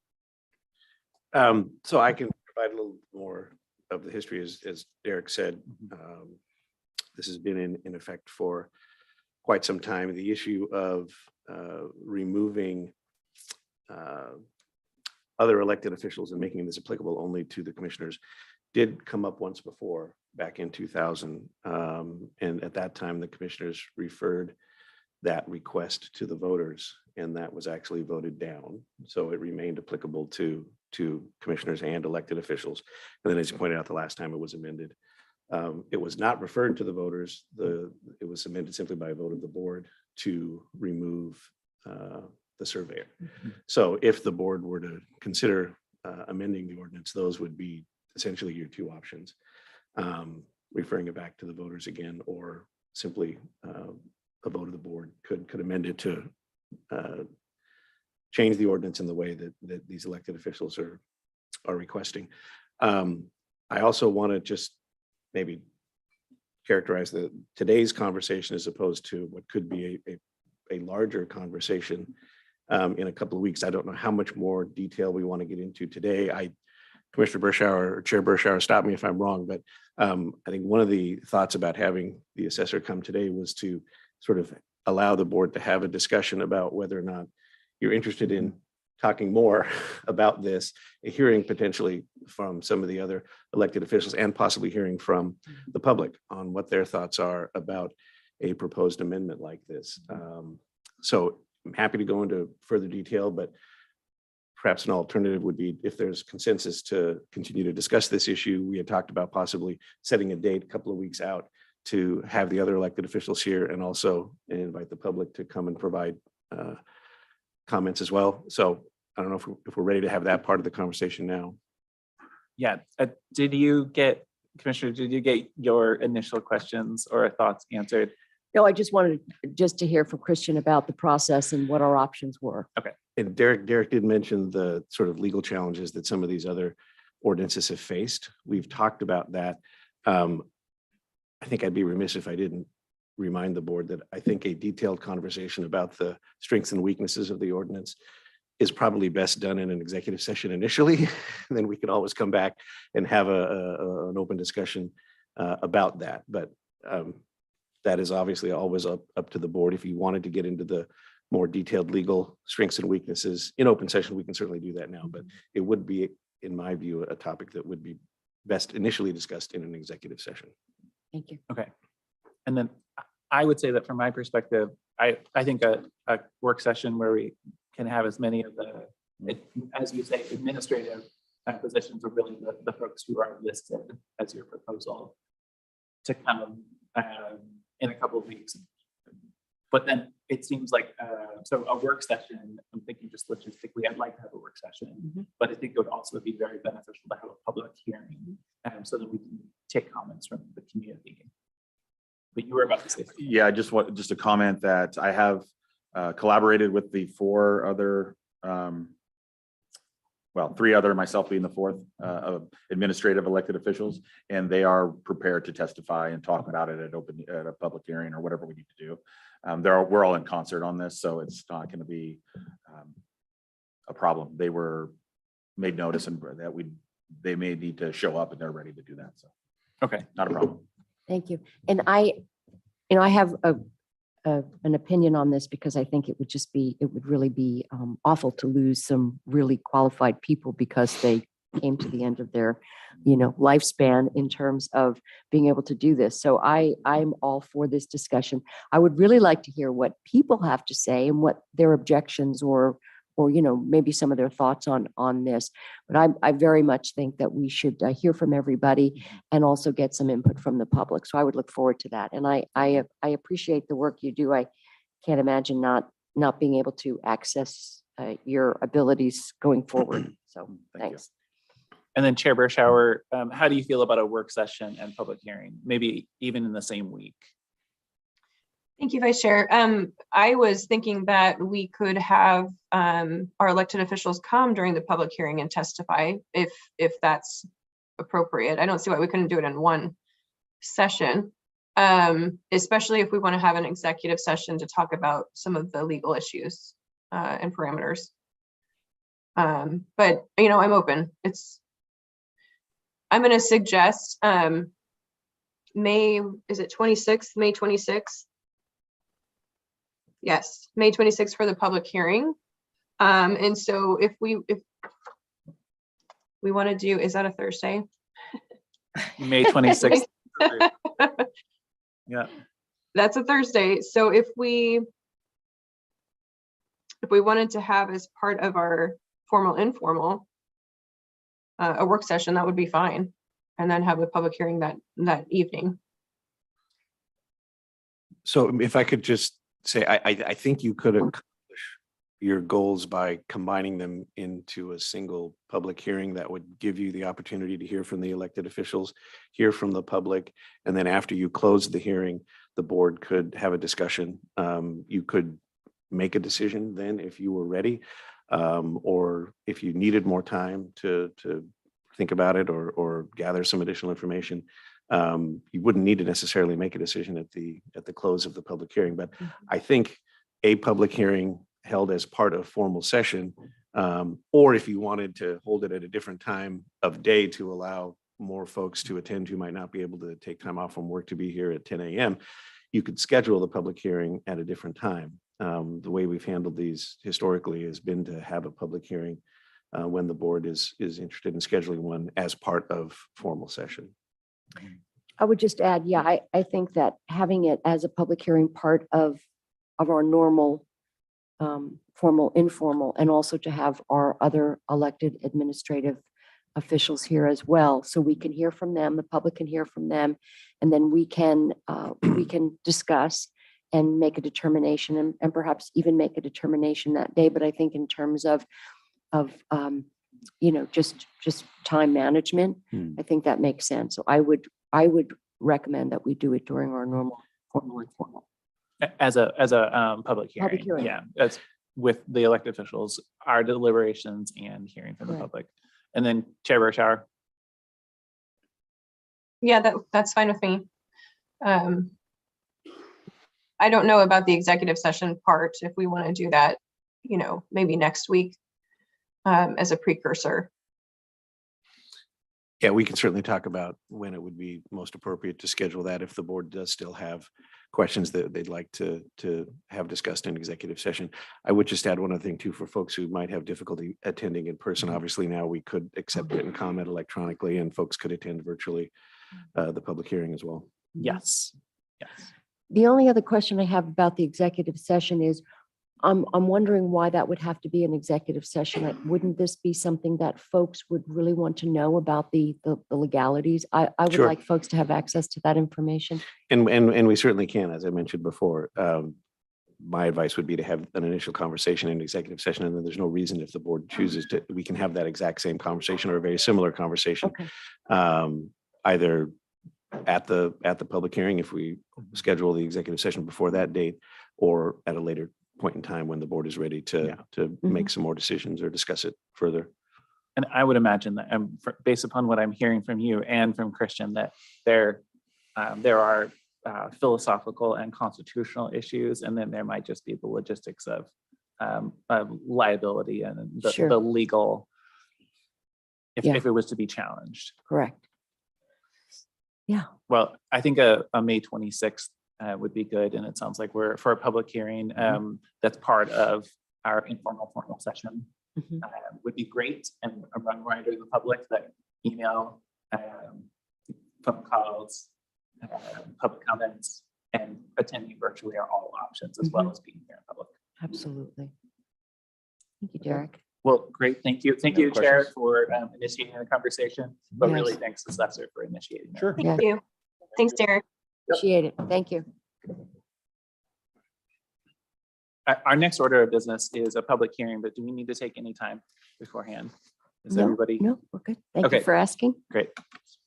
So I can provide a little more of the history, as Derek said. This has been in effect for quite some time. The issue of removing other elected officials and making this applicable only to the commissioners did come up once before, back in 2000. And at that time, the commissioners referred that request to the voters, and that was actually voted down. So it remained applicable to commissioners and elected officials. And then, as you pointed out, the last time it was amended, it was not referred to the voters. It was amended simply by a vote of the board to remove the surveyor. So if the board were to consider amending the ordinance, those would be essentially your two options. Referring it back to the voters again, or simply a vote of the board could amend it to change the ordinance in the way that these elected officials are requesting. I also want to just maybe characterize today's conversation as opposed to what could be a larger conversation in a couple of weeks. I don't know how much more detail we want to get into today. Commissioner Bershauer, or Chair Bershauer, stop me if I'm wrong, but I think one of the thoughts about having the assessor come today was to sort of allow the board to have a discussion about whether or not you're interested in talking more about this, hearing potentially from some of the other elected officials, and possibly hearing from the public on what their thoughts are about a proposed amendment like this. So I'm happy to go into further detail, but perhaps an alternative would be, if there's consensus to continue to discuss this issue, we had talked about possibly setting a date a couple of weeks out to have the other elected officials here, and also invite the public to come and provide comments as well. So I don't know if we're ready to have that part of the conversation now. Yeah. Commissioner, did you get your initial questions or thoughts answered? No, I just wanted to hear from Christian about the process and what our options were. And Derek did mention the sort of legal challenges that some of these other ordinances have faced. We've talked about that. I think I'd be remiss if I didn't remind the board that I think a detailed conversation about the strengths and weaknesses of the ordinance is probably best done in an executive session initially. Then we could always come back and have an open discussion about that. But that is obviously always up to the board. If you wanted to get into the more detailed legal strengths and weaknesses in open session, we can certainly do that now. But it would be, in my view, a topic that would be best initially discussed in an executive session. Thank you. Okay. And then I would say that from my perspective, I think a work session where we can have as many of the, as you say, administrative positions are really the folks who are listed as your proposal to come in a couple of weeks. But then it seems like, so a work session, I'm thinking just logistically, I'd like to have a work session, but I think it would also be very beneficial to have a public hearing so that we can take comments from the community. But you were about to say something. Yeah, just a comment that I have collaborated with the four other, three other, myself being the fourth, administrative elected officials, and they are prepared to testify and talk about it at a public hearing or whatever we need to do. We're all in concert on this, so it's not going to be a problem. They were made notice and that they may need to show up, and they're ready to do that. So, Okay. not a problem. Thank you. And I have an opinion on this, because I think it would really be awful to lose some really qualified people because they came to the end of their, lifespan in terms of being able to do this. So I'm all for this discussion. I would really like to hear what people have to say and what their objections or maybe some of their thoughts on this. But I very much think that we should hear from everybody and also get some input from the public. So I would look forward to that. And I appreciate the work you do. I can't imagine not being able to access your abilities going forward. So thanks. And then Chair Bershauer, how do you feel about a work session and public hearing, maybe even in the same week? Thank you, Vice Chair. I was thinking that we could have our elected officials come during the public hearing and testify if that's appropriate. I don't see why we couldn't do it in one session, especially if we want to have an executive session to talk about some of the legal issues and parameters. But I'm open. I'm going to suggest May 26th? Yes, May 26th for the public hearing. And so if we want to do, is that a Thursday? May 26th. Yeah, That's a Thursday. So if we wanted to have as part of our formal informal a work session, that would be fine. And then have a public hearing that evening. So if I could just say, I think you could accomplish your goals by combining them into a single public hearing that would give you the opportunity to hear from the elected officials, hear from the public, and then after you close the hearing, the board could have a discussion. You could make a decision then if you were ready, or if you needed more time to think about it or gather some additional information. You wouldn't need to necessarily make a decision at the close of the public hearing, but I think a public hearing held as part of formal session, or if you wanted to hold it at a different time of day to allow more folks to attend who might not be able to take time off from work to be here at 10 a.m., you could schedule the public hearing at a different time. The way we've handled these historically has been to have a public hearing when the board is interested in scheduling one as part of formal session. I would just add, yeah, I think that having it as a public hearing part of our normal formal, informal, and also to have our other elected administrative officials here as well, so we can hear from them, the public can hear from them, and then we can discuss and make a determination, and perhaps even make a determination that day. But I think in terms of just time management, I think that makes sense. So I would recommend that we do it during our normal formal informal. as a public hearing. hearing. Yeah, that's with the elected officials, our deliberations and hearing from the Correct. public. And then Chair Bershauer. Yeah, that's fine with me. I don't know about the executive session part, if we want to do that, maybe next week as a precursor. Yeah, we can certainly talk about when it would be most appropriate to schedule that if the board does still have questions that they'd like to have discussed in executive session. I would just add one other thing too, for folks who might have difficulty attending in person. Obviously now we could accept written comment electronically and folks could attend virtually the public hearing as well. Yes. Yes. The only other question I have about the executive session is, I'm wondering why that would have to be an executive session. Wouldn't this be something that folks would really want to know about the legalities? I would Sure. like folks to have access to that information. And we certainly can, as I mentioned before. My advice would be to have an initial conversation in executive session, and then there's no reason if the board chooses to, we can have that exact same conversation or a very similar conversation. Okay. Either at the public hearing, if we schedule the executive session before that date, or at a later point in time when the board is ready to make some more decisions or discuss it further. And I would imagine that, based upon what I'm hearing from you and from Christian, that there are philosophical and constitutional issues, and then there might just be the logistics of liability and Sure. the legal, Yeah. if it was to be challenged. Correct. Well, I think a May 26th would be good, and it sounds like we're for a public hearing that's part of our informal formal session. Mhm. Would be great, and a reminder to the public that email, phone calls, public comments, and attending virtually are all options, as well as being here in public. Absolutely. Thank you, Derek. Well, great, thank you. Thank No you, Chair, questions. for initiating the conversation, but really Yes. thanks, Assessor, for initiating. it. Sure. Thank you. Thanks, Derek. Appreciate it. Thank you. Our next order of business is a public hearing, but do we need to take any time beforehand? Is No, everybody No, we're good. Thank you Okay. for asking. great?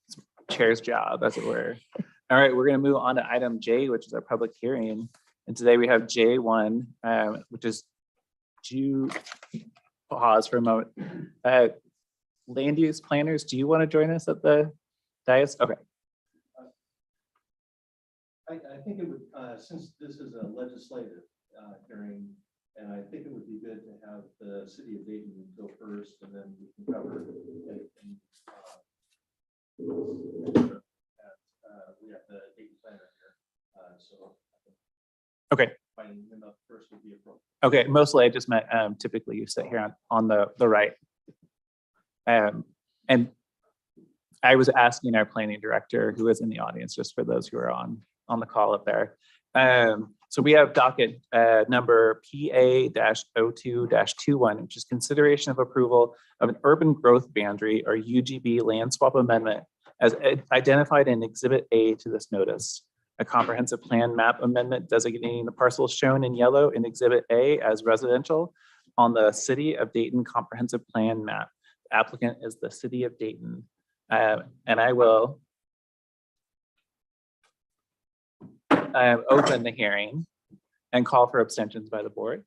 It's Chair's job, as it were. All right, we're going to move on to item J, which is our public hearing. And today we have J1, which is pause for a moment. Land use planners, do you want to join us at the dais? Okay. I think it would, since this is a legislative hearing, and I think it would be good to have the city of Dayton go first, and then we can cover anything. We have the Dayton planner here, so. Okay. Finding him up first would be appropriate. Okay, mostly I just meant typically you sit here on the right. And I was asking our planning director, who is in the audience, just for those who are on the call up there. So we have docket number PA-02-21, which is consideration of approval of an urban growth boundary or UGB land swap amendment as identified in Exhibit A to this notice. A comprehensive plan map amendment designating the parcels shown in yellow in Exhibit A as residential on the City of Dayton comprehensive plan map. The applicant is the City of Dayton. And I will open the hearing and call for abstentions by the board.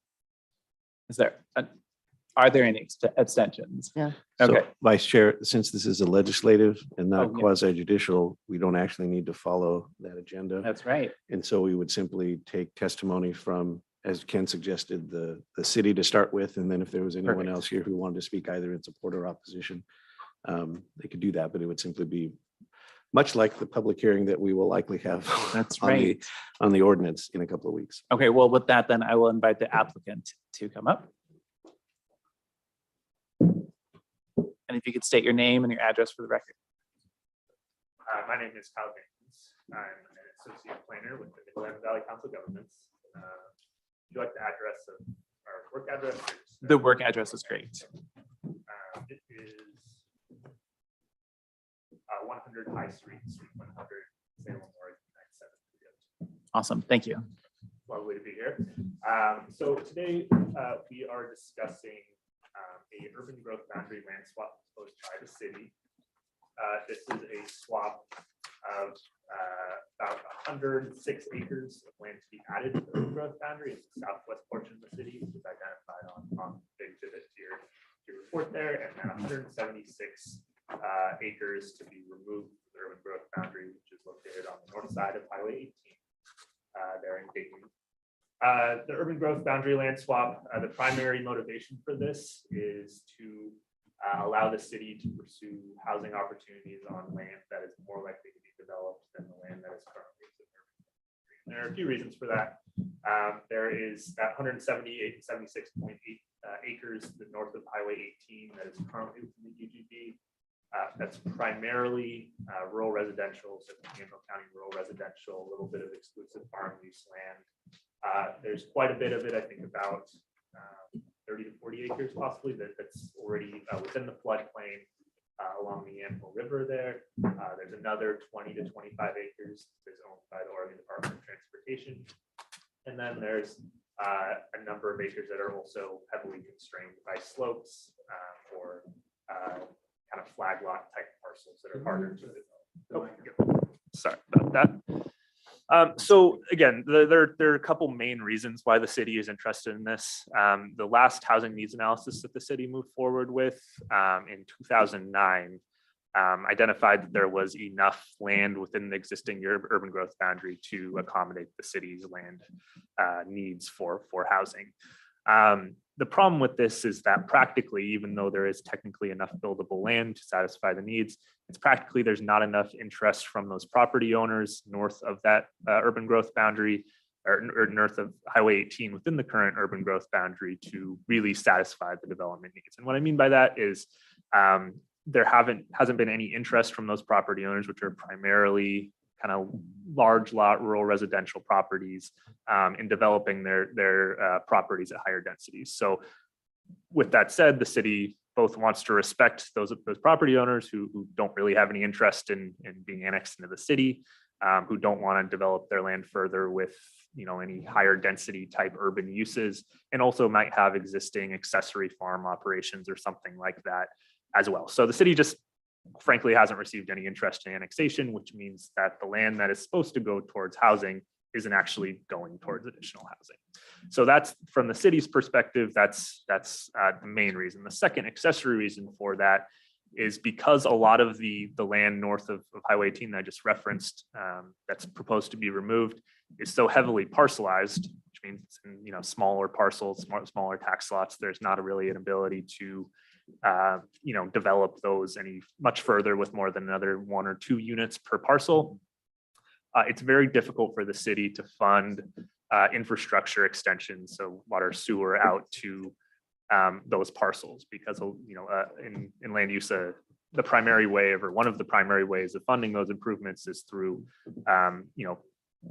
Are there any abstentions? No. So, Okay, Vice Chair, since this is a legislative and not Oh, yeah. quasi judicial, we don't actually need to follow that agenda. that's right. And so we would simply take testimony from, as Ken suggested, the city to start with. And then if there was anyone Perfect. else here who wanted to speak either in support or opposition, they could do that, but it would simply be much like the public hearing that we will likely have That's on the, right. on the ordinance in a couple of weeks. Okay, well, with that, then I will invite the applicant to come up. And if you could state your name and your address for the record. My name is Kyle Jenkins. I'm an associate planner with the Midland Valley Council of Governments. Would you like the address of our work address? or just, The work address is great. It is 100 High Street, Suite 100, Salem, Oregon, 97302. Awesome, thank you. Lovely to be here. So today we are discussing a urban growth boundary land swap proposed by the city. This is a swap of about 106 acres of land to be added to the urban growth boundary in the southwest portion of the city, which is identified on the exhibit to your report there, and then 176 acres to be removed from the urban growth boundary, which is located on the north side of Highway 18 there in Dayton. The urban growth boundary land swap, the primary motivation for this is to allow the city to pursue housing opportunities on land that is more likely to be developed than the land that is currently in the urban growth boundary. There are a few reasons for that. There is that 76.8 acres to the north of Highway 18 that is currently within the UGB. That's primarily rural residential, so Campbell County rural residential, a little bit of exclusive farm use land. There's quite a bit of it, I think about 30 to 40 acres possibly that's already within the floodplain along the Yamhill River there. There's another 20 to 25 acres that's owned by the Oregon Department of Transportation. And then there's a number of acres that are also heavily constrained by slopes or kind of flag lot type parcels that are harder to develop. Sorry about that. So again, there are a couple main reasons why the city is interested in this. The last housing needs analysis that the city moved forward with in 2009 identified that there was enough land within the existing urban growth boundary to accommodate the city's land needs for housing. The problem with this is that practically, even though there is technically enough buildable land to satisfy the needs, it's practically there's not enough interest from those property owners north of that urban growth boundary or north of Highway 18 within the current urban growth boundary to really satisfy the development needs. And what I mean by that is there hasn't been any interest from those property owners, which are primarily kind of large lot rural residential properties in developing their properties at higher densities. So with that said, the city both wants to respect those property owners who don't really have any interest in being annexed into the city, who don't want to develop their land further with any higher density type urban uses, and also might have existing accessory farm operations or something like that as well. So the city just frankly hasn't received any interest in annexation, which means that the land that is supposed to go towards housing isn't actually going towards additional housing. So that's from the city's perspective, that's the main reason. The second accessory reason for that is because a lot of the land north of Highway 18 that I just referenced that's proposed to be removed is so heavily parcelized, which means it's in smaller parcels, smaller tax lots. There's not really an ability to develop those any much further with more than another 1 or 2 units per parcel. It's very difficult for the city to fund infrastructure extensions, so water, sewer out to those parcels, because in land use the primary way or one of the primary ways of funding those improvements is through,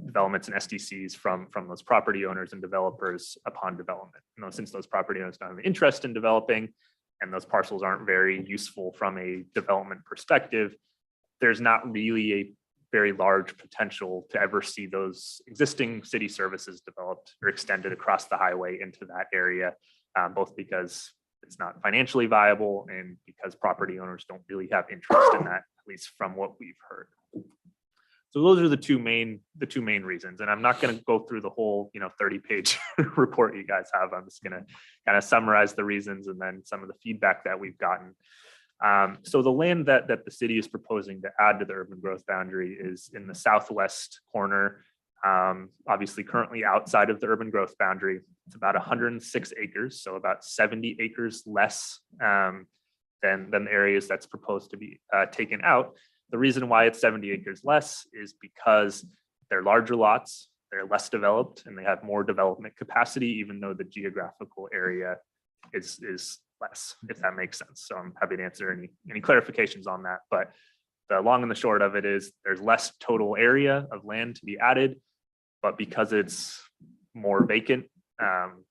developments and SDCs from those property owners and developers upon development. Since those property owners don't have an interest in developing and those parcels aren't very useful from a development perspective, there's not really a very large potential to ever see those existing city services developed or extended across the highway into that area, both because it's not financially viable and because property owners don't really have interest in that, at least from what we've heard. So those are the two main reasons. And I'm not going to go through the whole 30-page report you guys have. I'm just going to kind of summarize the reasons and then some of the feedback that we've gotten. So the land that the city is proposing to add to the urban growth boundary is in the southwest corner, obviously currently outside of the urban growth boundary. It's about 106 acres, so about 70 acres less than the areas that's proposed to be taken out. The reason why it's 70 acres less is because they're larger lots, they're less developed, and they have more development capacity, even though the geographical area is less, if that makes sense. So I'm happy to answer any clarifications on that. But the long and the short of it is there's less total area of land to be added, but because it's more vacant,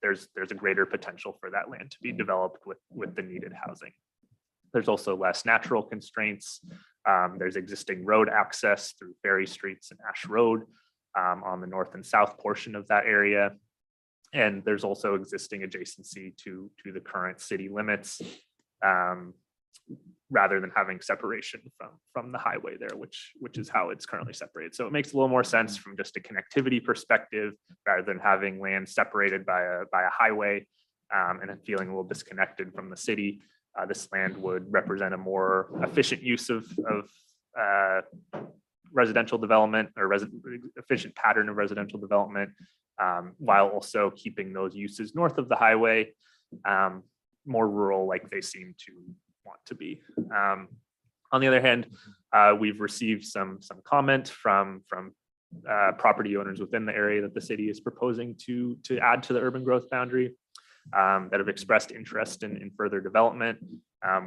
there's a greater potential for that land to be developed with the needed housing. There's also less natural constraints. There's existing road access through Ferry Streets and Ash Road on the north and south portion of that area. And there's also existing adjacency to the current city limits, rather than having separation from the highway there, which is how it's currently separated. So it makes a little more sense from just a connectivity perspective, rather than having land separated by a highway and feeling a little disconnected from the city. This land would represent a more efficient use of residential development or efficient pattern of residential development, while also keeping those uses north of the highway more rural, like they seem to want to be. On the other hand, we've received some comment from property owners within the area that the city is proposing to add to the urban growth boundary, that have expressed interest in further development,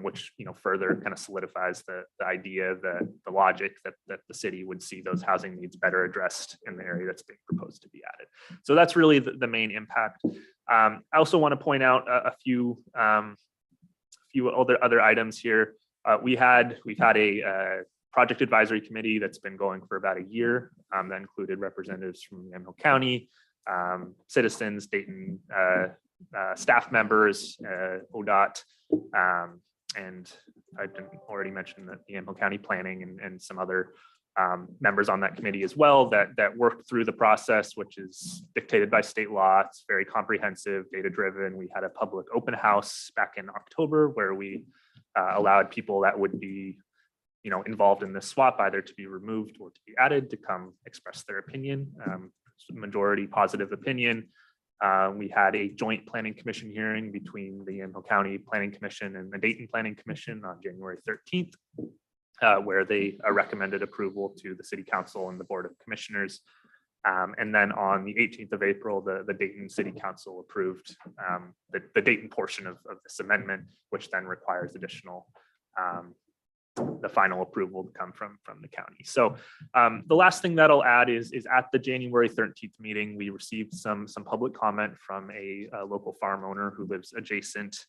which further kind of solidifies the idea, the logic that the city would see those housing needs better addressed in the area that's being proposed to be added. So that's really the main impact. I also want to point out a few other items here. We've had a project advisory committee that's been going for about a year, that included representatives from Yamhill County, citizens, Dayton staff members, ODOT, and I didn't already mention the Yamhill County Planning and some other members on that committee as well that worked through the process, which is dictated by state law. It's very comprehensive, data driven. We had a public open house back in October where we allowed people that would be involved in this swap either to be removed or to be added to come express their opinion. Majority positive opinion. We had a joint planning commission hearing between the Yamhill County Planning Commission and the Dayton Planning Commission on January 13th, where they recommended approval to the City Council and the Board of Commissioners. And then on the 18th of April, the Dayton City Council approved the Dayton portion of this amendment, which then requires additional the final approval to come from the county. So the last thing that I'll add is at the January 13th meeting, we received some public comment from a local farm owner who lives adjacent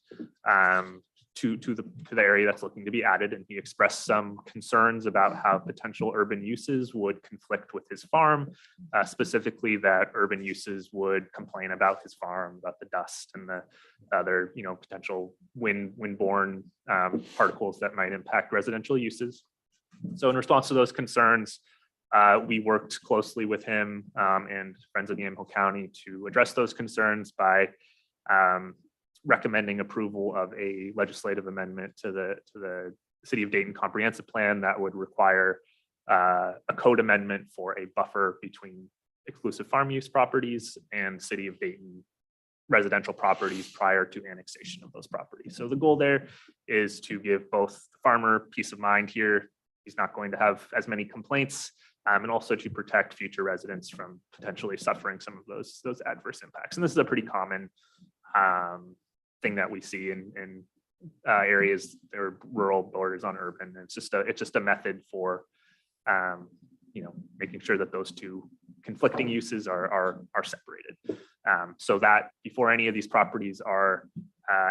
to the area that's looking to be added. And he expressed some concerns about how potential urban uses would conflict with his farm, specifically that urban uses would complain about his farm, about the dust and the other, potential windborne particles that might impact residential uses. So in response to those concerns, we worked closely with him and Friends of Yamhill County to address those concerns by recommending approval of a legislative amendment to the City of Dayton Comprehensive Plan that would require a code amendment for a buffer between exclusive farm use properties and City of Dayton residential properties prior to annexation of those properties. So the goal there is to give both the farmer peace of mind here. He's not going to have as many complaints, and also to protect future residents from potentially suffering some of those adverse impacts. And this is a pretty common thing that we see in areas or rural borders on urban. It's just a method for, making sure that those two conflicting uses are separated. So that before any of these properties are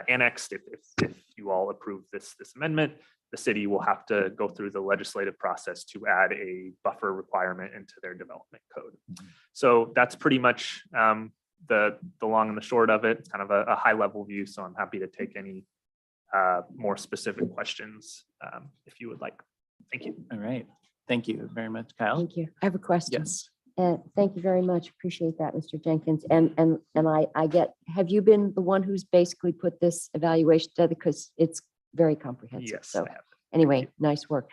annexed, if you all approve this amendment, the city will have to go through the legislative process to add a buffer requirement into their development code. So that's pretty much the long and the short of it. It's kind of a high level view. So I'm happy to take any more specific questions if you would like. Thank you. All right. Thank you very much, Kyle. Thank you. I have a question. Yes. Thank you very much. Appreciate that, Mr. Jenkins. And I get, have you been the one who's basically put this evaluation together? Because it's very comprehensive. Yes. So I have. anyway, nice work.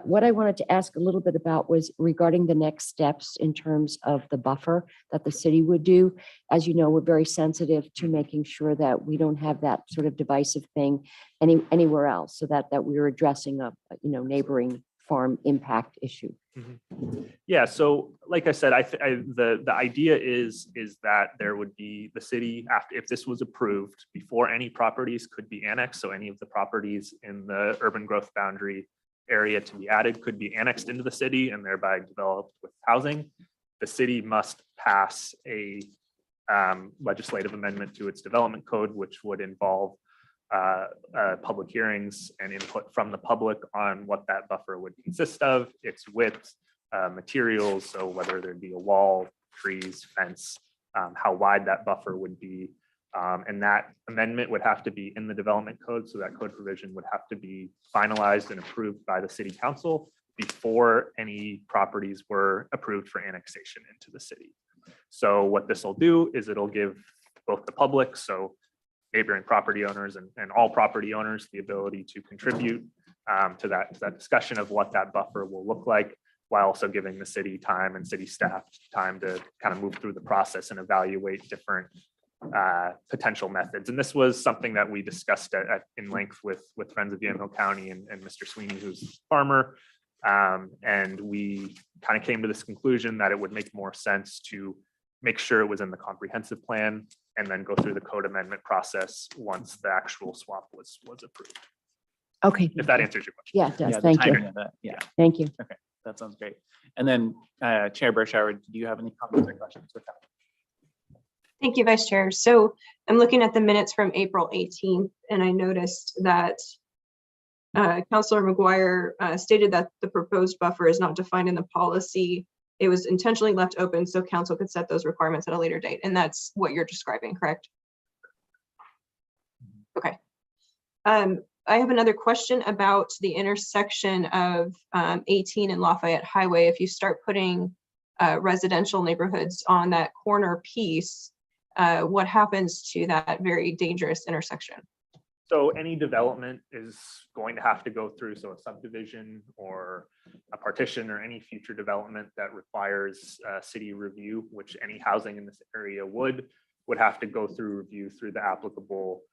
What I wanted to ask a little bit about was regarding the next steps in terms of the buffer that the city would do. As you know, we're very sensitive to making sure that we don't have that sort of divisive thing anywhere else, so that we're addressing a neighboring farm impact issue. Yeah, so like I said, the idea is that there would be the city, after, if this was approved, before any properties could be annexed, so any of the properties in the urban growth boundary area to be added could be annexed into the city and thereby developed with housing. The city must pass a legislative amendment to its development code, which would involve public hearings and input from the public on what that buffer would consist of, its width, materials, so whether there'd be a wall, trees, fence, how wide that buffer would be. And that amendment would have to be in the development code, so that code provision would have to be finalized and approved by the city council before any properties were approved for annexation into the city. So what this will do is it'll give both the public, so neighboring property owners and all property owners, the ability to contribute to that discussion of what that buffer will look like, while also giving the city time and city staff time to kind of move through the process and evaluate different potential methods. And this was something that we discussed in length with Friends of Yamhill County and Mr. Sweeney, who's a farmer. And we kind of came to this conclusion that it would make more sense to make sure it was in the comprehensive plan and then go through the code amendment process once the actual swap was approved. Okay. If that answers your question. Yeah, it does. Yeah, the Thank you. timing of that. Yeah, Thank you. that sounds great. And then Chair Bershauer, do you have any comments or questions with that? Thank you, Vice Chair. So I'm looking at the minutes from April 18th, and I noticed that Councilor McGuire stated that the proposed buffer is not defined in the policy. It was intentionally left open so council could set those requirements at a later date. And that's what you're describing, correct? Okay. I have another question about the intersection of 18 and Lafayette Highway. If you start putting residential neighborhoods on that corner piece, what happens to that very dangerous intersection? So any development is going to have to go through, so a subdivision or a partition or any future development that requires city review, which any housing in this area would have to go through review through the applicable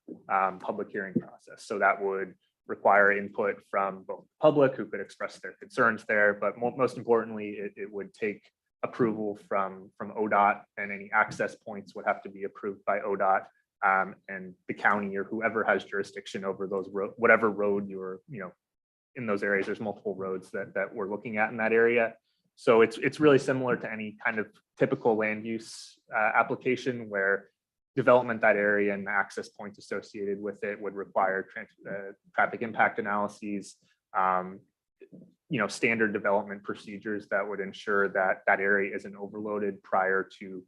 public hearing process. So that would require input from both the public who could express their concerns there, but most importantly, it would take approval from ODOT, and any access points would have to be approved by ODOT. And the county or whoever has jurisdiction over those whatever road you're, in those areas, there's multiple roads that we're looking at in that area. So it's really similar to any kind of typical land use application where development that area and the access points associated with it would require traffic impact analyses, standard development procedures that would ensure that that area isn't overloaded prior to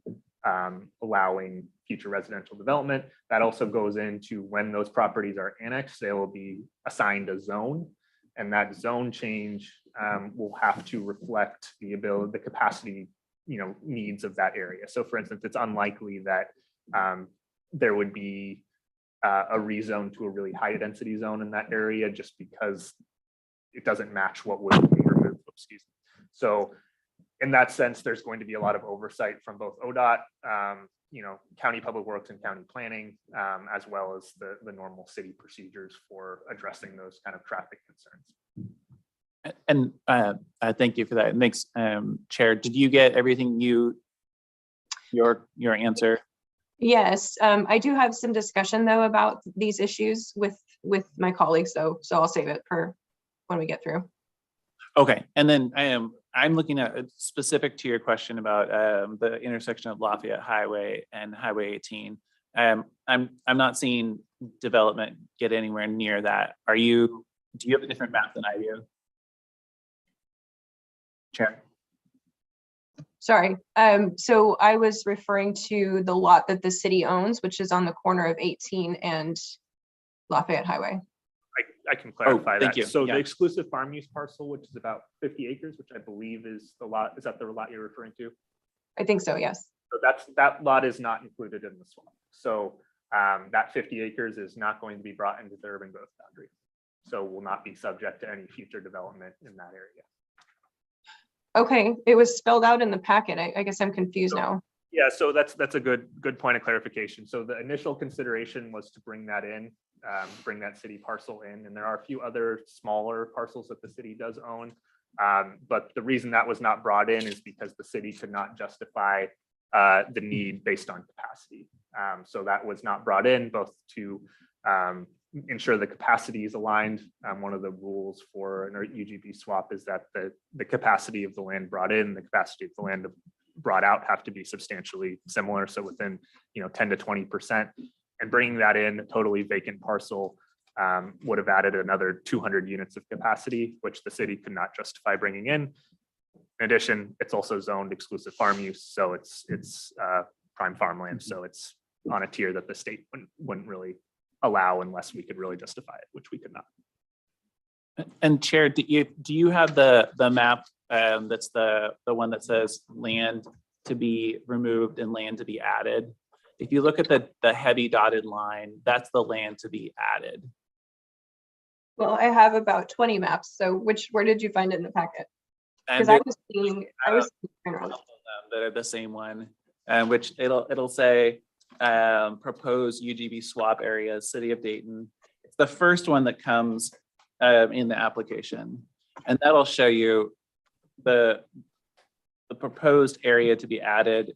allowing future residential development. That also goes into when those properties are annexed, they will be assigned a zone, and that zone change will have to reflect the capacity, needs of that area. So for instance, it's unlikely that there would be a rezone to a really high density zone in that area just because it doesn't match what would be removed. Excuse me. So in that sense, there's going to be a lot of oversight from both ODOT, county public works and county planning, as well as the normal city procedures for addressing those kind of traffic concerns. And thank you for that. Thanks, Chair. Did you get everything your answer? Yes, I do have some discussion though about these issues with with my colleagues though, so I'll save it for when we get through. Okay, and then I'm looking at specific to your question about the intersection of Lafayette Highway and Highway 18. I'm not seeing development get anywhere near that. Do you have a different map than I do? Chair. Sorry, so I was referring to the lot that the city owns, which is on the corner of 18 and Lafayette Highway. I can clarify thank that. you. So the Yeah. exclusive farm use parcel, which is about 50 acres, which I believe is the lot, is that the lot you're referring to? I think so, yes. So that lot is not included in the swap. So that 50 acres is not going to be brought into the urban growth boundary. So will not be subject to any future development in that area. Okay, it was spelled out in the packet. I guess I'm confused So- now. Yeah, so that's a good point of clarification. So the initial consideration was to bring that in, bring that city parcel in, and there are a few other smaller parcels that the city does own. But the reason that was not brought in is because the city could not justify the need based on capacity. So that was not brought in, both to ensure the capacity is aligned. One of the rules for an UGB swap is that the capacity of the land brought in, the capacity of the land brought out have to be substantially similar. So within 10 to 20%, and bringing that in, a totally vacant parcel would have added another 200 units of capacity, which the city could not justify bringing in. In addition, it's also zoned exclusive farm use, so it's prime farmland, so it's on a tier that the state wouldn't really allow unless we could really justify it, which we could not. And Chair, do you have the map that's the one that says land to be removed and land to be added? If you look at the heavy dotted line, that's the land to be added. Well, I have about 20 maps. So where did you find it in the packet? And Because I there- was seeing, that are the same one, which it'll say proposed UGB swap area, City of Dayton. It's the first one that comes in the application, and that'll show you the proposed area to be added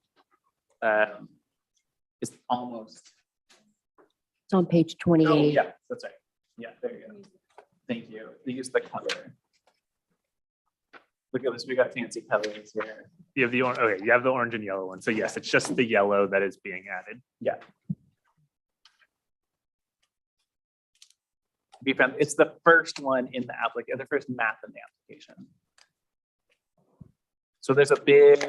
is almost. It's on page 28. Oh, yeah, that's right. Yeah, there you go. Thank you. They use the color. Look at this. We got fancy colors here. You have the okay, you have the orange and yellow one. So yes, it's just the yellow that is being added. Yeah. It's the first one in the application, the first map in the application. So there's a big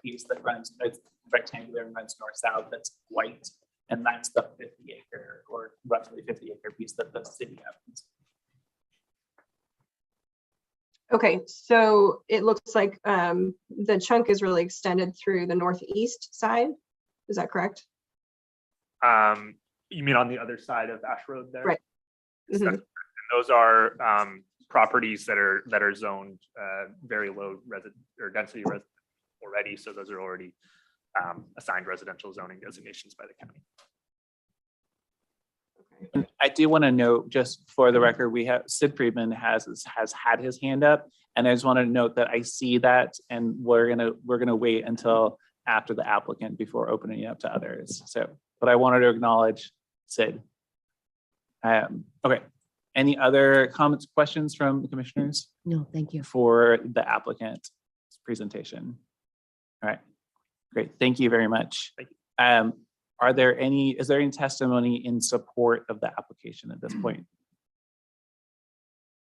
piece that runs, it's rectangular and runs north-south that's white. And that's the 50 acre or roughly 50 acre piece that the city owns. okay, so it looks like the chunk is really extended through the northeast side. Is that correct? You mean on the other side of Ash Road there? Right. Yes, Mhm. that's correct. And those are properties that are zoned very low density already. So those are already assigned residential zoning designations by the county. And I do want to note, just for the record, we have Sid Friedman has had his hand up, and I just want to note that I see that, and we're gonna wait until after the applicant before opening it up to others. So, but I wanted to acknowledge Sid. Okay. Any other comments, questions from the commissioners No, thank you. for the applicant presentation? All right, great. Thank you very much. Thank you. Is there any testimony in support of the application at this point?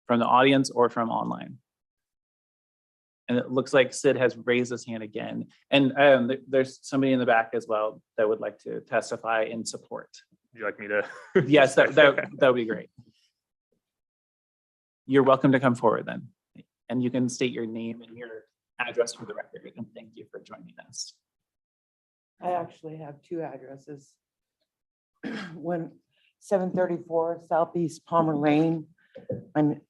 From the audience or from online? And it looks like Sid has raised his hand again. And there's somebody in the back as well that would like to testify in support. Would you like me to? Yes, that would be great. You're welcome to come forward then. And you can state your name and your address for the record. And thank you for joining us. I actually have two addresses. 734 Southeast Palmer Lane and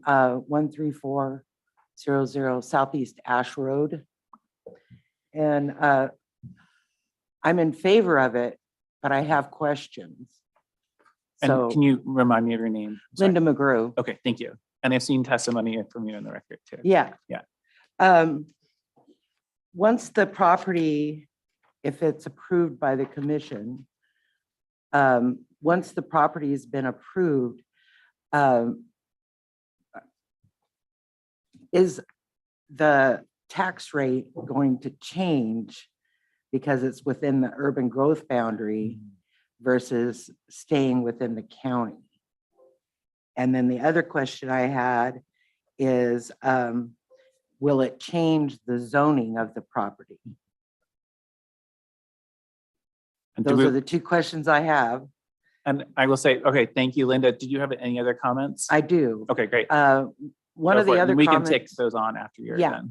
13400 Southeast Ash Road. And I'm in favor of it, but I have questions. And So can you remind me of your name? Sorry. Linda McGrew. Okay, thank you. And I've seen testimony from you in the record too. Yeah. Yeah. Once the property, if it's approved by the commission, once the property has been approved, um, is the tax rate going to change because it's within the urban growth boundary versus staying within the county? And then the other question I had is, will it change the zoning of the property? And do Those we- are the two questions I have. And I will say, okay, thank you, Linda. Did you have any other comments? I do. Okay, great. One Go of for the it. other We can comments. take those on after you're Yeah.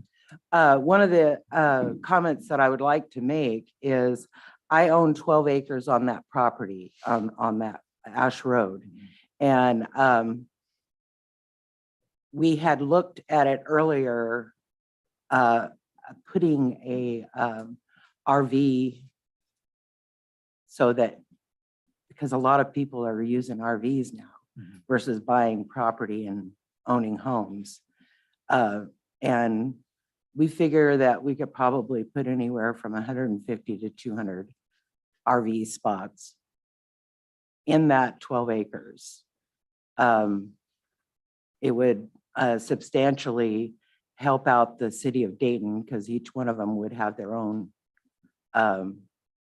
done. One of the comments that I would like to make is I own 12 acres on that property, on that Ash Road. And we had looked at it earlier, putting a RV so that, because a lot of people are using RVs now versus buying property and owning homes. And we figure that we could probably put anywhere from 150 to 200 RV spots in that 12 acres. It would substantially help out the city of Dayton because each one of them would have their own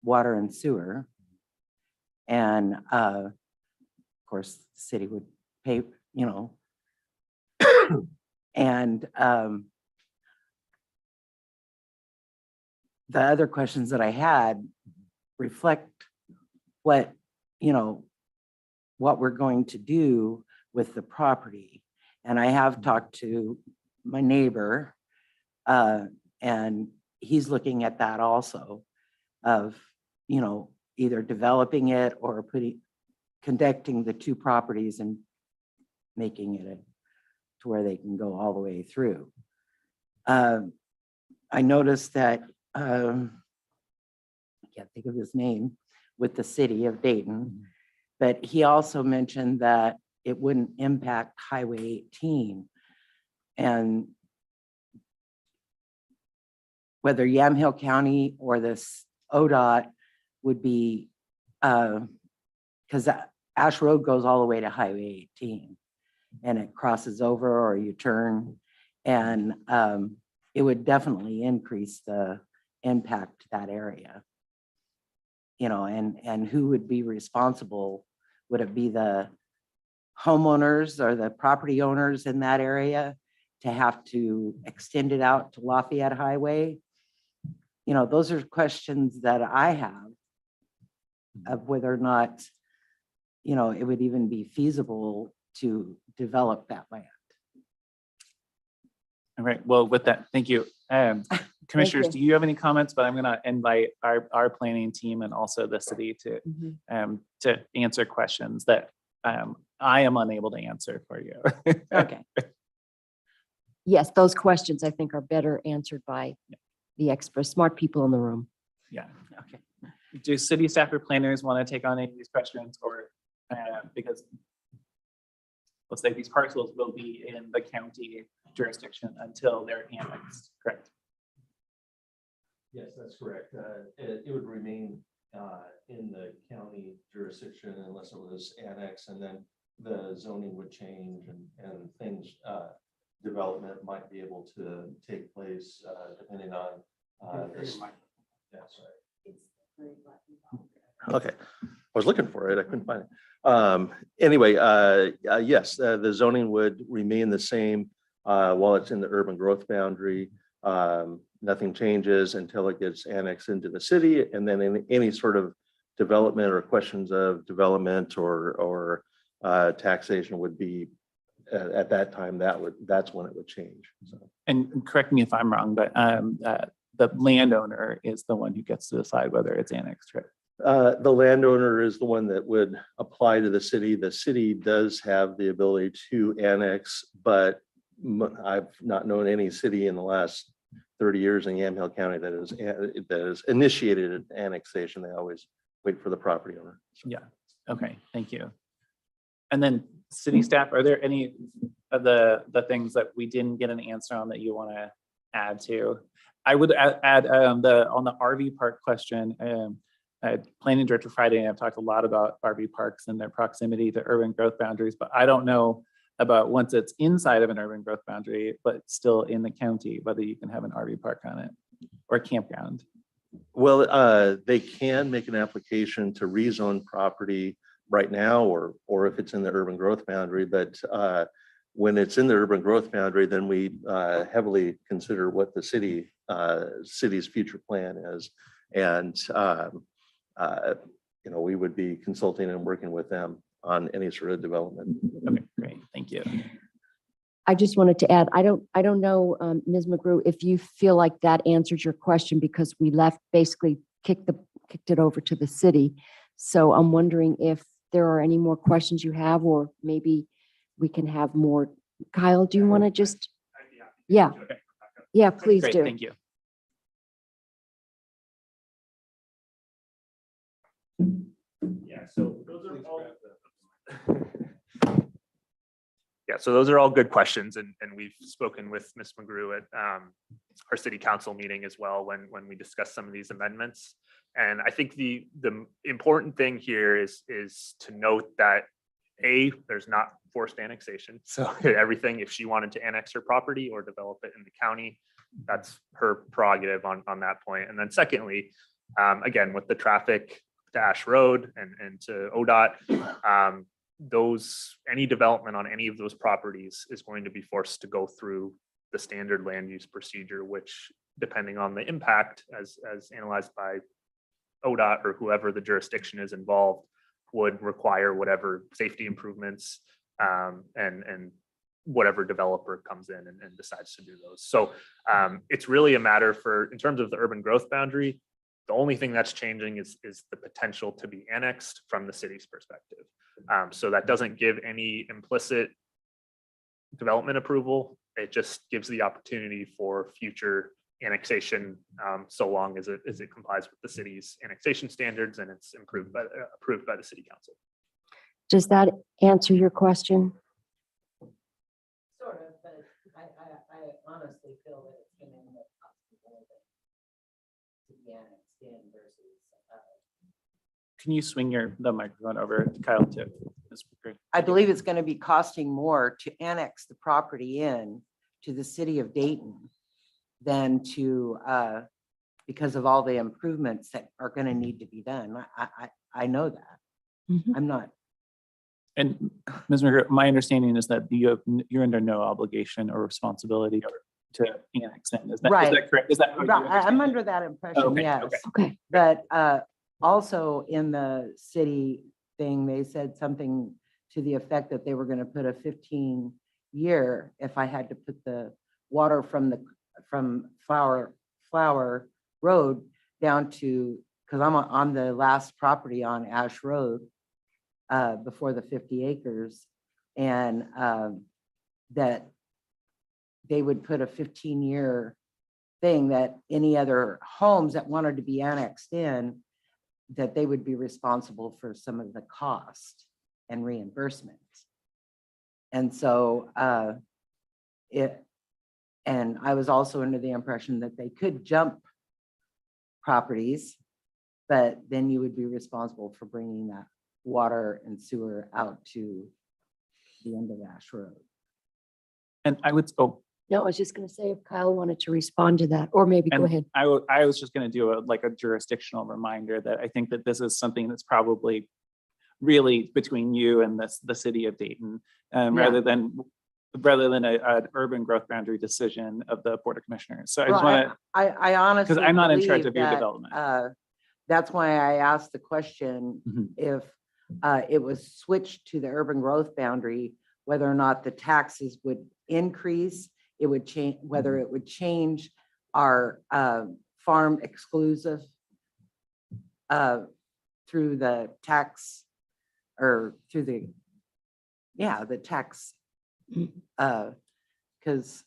water and sewer. And of course, the city would pay, you know. And the other questions that I had reflect what, you know, what we're going to do with the property. And I have talked to my neighbor, and he's looking at that also of, you know, either developing it or connecting the two properties and making it to where they can go all the way through. I noticed that, I can't think of his name, with the city of Dayton, but he also mentioned that it wouldn't impact Highway 18. And whether Yamhill County or this ODOT would be, because Ash Road goes all the way to Highway 18 and it crosses over or you turn, and it would definitely increase the impact to that area. You know, and who would be responsible? Would it be the homeowners or the property owners in that area to have to extend it out to Lafayette Highway? You know, those are questions that I have of whether or not, you know, it would even be feasible to develop that land. All right, well, with that, thank you. Commissioners, you. do you have any comments? But I'm gonna invite our planning team and also the city to answer questions that I am unable to answer for you. Okay. Yes, those questions I think are better answered by the experts, smart people in the room. Yeah, okay. Do city staff or planners want to take on any of these questions, or because let's say these parcels will be in the county jurisdiction until they're annexed, correct? Yes, that's correct. It would remain in the county jurisdiction unless it was annexed, and then the zoning would change and things, development might be able to take place depending on this. That's right. Okay, I was looking for it, I couldn't find it. Anyway, yes, the zoning would remain the same while it's in the urban growth boundary. Nothing changes until it gets annexed into the city, and then any sort of development or questions of development or taxation would be at that time, that's when it would change. So. And correct me if I'm wrong, but the landowner is the one who gets to decide whether it's annexed, right? The landowner is the one that would apply to the city. The city does have the ability to annex, but I've not known any city in the last 30 years in Yamhill County that is initiated an annexation. They always wait for the property owner. Yeah, okay, thank you. And then city staff, are there any of the things that we didn't get an answer on that you want to add to? I would add on the RV park question. Planning Director Friday and I've talked a lot about RV parks and their proximity to urban growth boundaries, but I don't know about once it's inside of an urban growth boundary, but still in the county, whether you can have an RV park on it or campground. Well, they can make an application to rezone property right now, or if it's in the urban growth boundary, but when it's in the urban growth boundary, then we heavily consider what the city's future plan is. And, we would be consulting and working with them on any sort of development. Okay, great, thank you. I just wanted to add, I don't know, Ms. McGrew, if you feel like that answered your question, because we basically kicked it over to the city. So I'm wondering if there are any more questions you have, or maybe we can have more. Kyle, do you want to just? Yeah, yeah, please Great, do. thank you. Yeah, so those are all. Yeah, so those are all good questions, and we've spoken with Ms. McGrew at our city council meeting as well when we discussed some of these amendments. And I think the important thing here is to note that there's not forced annexation. So everything, if she wanted to annex her property or develop it in the county, that's her prerogative on that point. And then secondly, again, with the traffic to Ash Road and to ODOT, any development on any of those properties is going to be forced to go through the standard land use procedure, which, depending on the impact as analyzed by ODOT or whoever the jurisdiction is involved, would require whatever safety improvements and whatever developer comes in and decides to do those. So it's really a matter in terms of the urban growth boundary, the only thing that's changing is the potential to be annexed from the city's perspective. So that doesn't give any implicit development approval. It just gives the opportunity for future annexation, so long as it complies with the city's annexation standards and it's approved by the city council. Does that answer your question? Sort of, but I honestly feel that it's going to end up to be annexed in versus. Can you swing the microphone over to Kyle too? I believe it's going to be costing more to annex the property in to the city of Dayton than to, because of all the improvements that are going to need to be done. I know that. Mhm. I'm not. And Ms. McGrew, my understanding is that you're under no obligation or responsibility to annex in. Is that correct? Is that how you Right, I'm understand it? under that impression, Okay, yes. okay. Okay. But also in the city thing, they said something to the effect that they were going to put a 15-year, if I had to put the water from Flower Road down to, because I'm on the last property on Ash Road before the 50 acres, and that they would put a 15-year thing that any other homes that wanted to be annexed in, that they would be responsible for some of the cost and reimbursement. And so and I was also under the impression that they could jump properties, but then you would be responsible for bringing that water and sewer out to the end of Ash Road. And I would, No, I was just going to say if Kyle wanted to respond to that, or maybe go and ahead. I was just going to do a jurisdictional reminder that I think that this is something that's probably really between you and the city of Dayton, rather than an urban growth boundary decision of the Board of Commissioners. So I just want to, I honestly, because I'm not in charge believe of your that, development. That's why I asked the question, Mhm. if it was switched to the urban growth boundary, whether or not the taxes would increase, it would change, whether it would change our farm exclusive through the tax, or through the tax, because,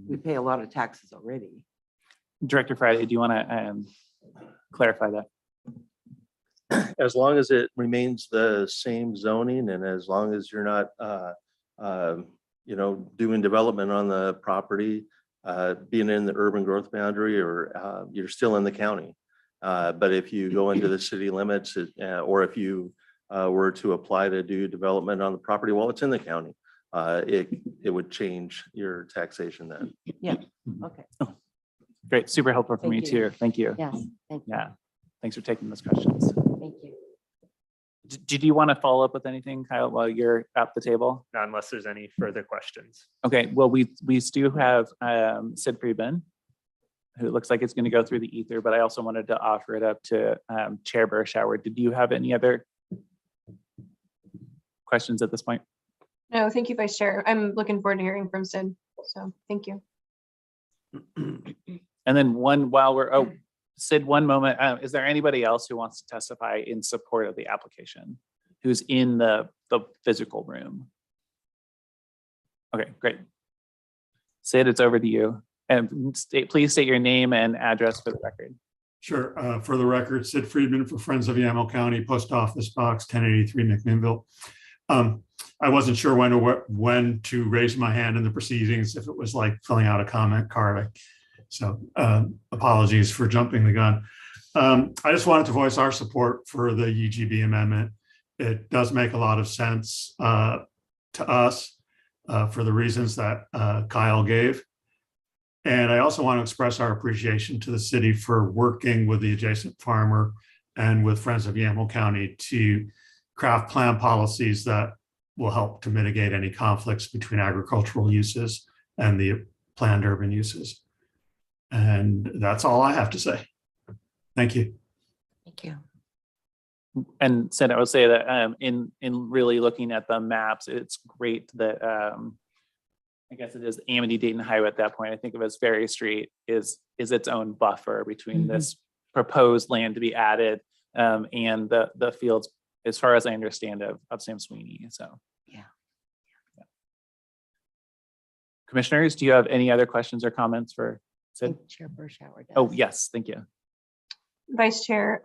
we pay a lot of taxes already. Director Friday, do you want to clarify that? As long as it remains the same zoning, and as long as you're not, doing development on the property, being in the urban growth boundary, or you're still in the county. But if you go into the city limits, or if you were to apply to do development on the property while it's in the county, it would change your taxation then. Yeah, okay. Great, super helpful for me Thank you. too. Thank you. Yes, thank you. Yeah, thanks for taking those questions. Thank you. Did you want to follow up with anything, Kyle, while you're at the table? Not unless there's any further questions. Okay, well, we do have Sid Friedman, who looks like it's going to go through the ether, but I also wanted to offer it up to Chair Burschauer. Did you have any other questions at this point? No, thank you, Vice Chair. I'm looking forward to hearing from Sid. So thank you. And then Sid, one moment. Is there anybody else who wants to testify in support of the application who's in the physical room? Okay, great. Sid, it's over to you. And please state your name and address for the record. Sure. For the record, Sid Friedman for Friends of Yamhill County, Post Office Box 1083 McMinnville. I wasn't sure when to raise my hand in the proceedings, if it was like filling out a comment card. So apologies for jumping the gun. I just wanted to voice our support for the UGB amendment. It does make a lot of sense to us for the reasons that Kyle gave. And I also want to express our appreciation to the city for working with the adjacent farmer and with Friends of Yamhill County to craft plan policies that will help to mitigate any conflicts between agricultural uses and the planned urban uses. And that's all I have to say. Thank you. Thank you. And Sid, I would say that in really looking at the maps, it's great that I guess it is Amity Dayton Highway at that point. I think of as Ferry Street is its own buffer between this proposed land to be added and the fields, as far as I understand, of Sam Sweeney. So Yeah. Commissioners, do you have any other questions or comments for Sid? Chair Burschauer does. Oh, yes, thank you. Vice Chair,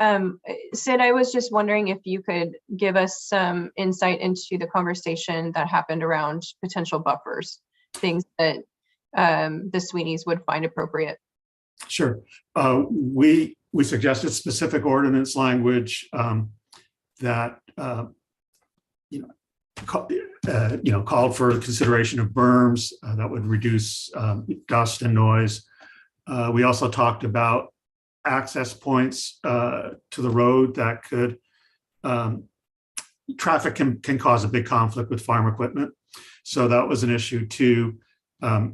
Sid, I was just wondering if you could give us some insight into the conversation that happened around potential buffers, things that the Sweeneys would find appropriate. Sure. We suggested specific ordinance language that called for consideration of berms that would reduce dust and noise. We also talked about access points to the road that could traffic can cause a big conflict with farm equipment. So that was an issue too,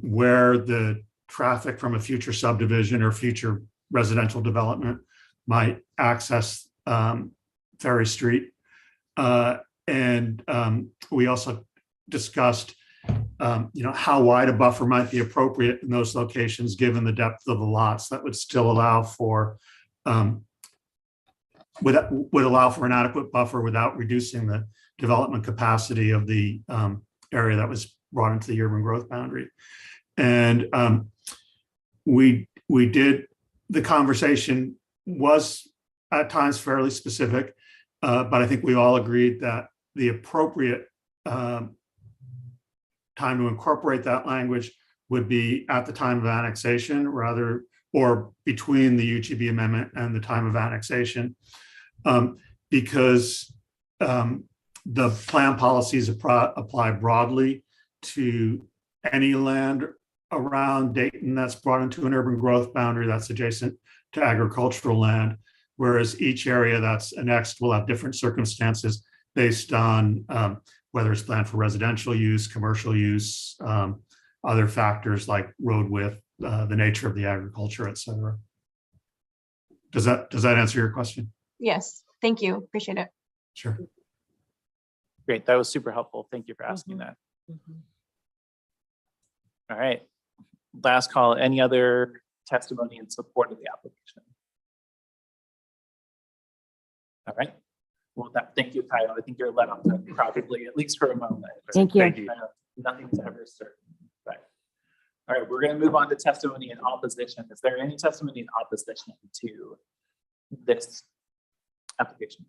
where the traffic from a future subdivision or future residential development might access Ferry Street. And we also discussed how wide a buffer might be appropriate in those locations, given the depth of the lots that would still allow for would allow for an adequate buffer without reducing the development capacity of the area that was brought into the urban growth boundary. And the conversation was at times fairly specific, but I think we all agreed that the appropriate time to incorporate that language would be at the time of annexation or between the UGB amendment and the time of annexation, because the plan policies apply broadly to any land around Dayton that's brought into an urban growth boundary that's adjacent to agricultural land, whereas each area that's annexed will have different circumstances based on whether it's planned for residential use, commercial use, other factors like road width, the nature of the agriculture, et cetera. Does that answer your question? Yes, thank you. Appreciate it. Sure. Great, that was super helpful. Thank you for asking that. All right, last call. Any other testimony in support of the application? All right. Well, thank you, Kyle. I think you're let off the probably, at least for a moment. Thank you. Nothing's ever certain. But, all right, we're going to move on to testimony in opposition. Is there any testimony in opposition to this application?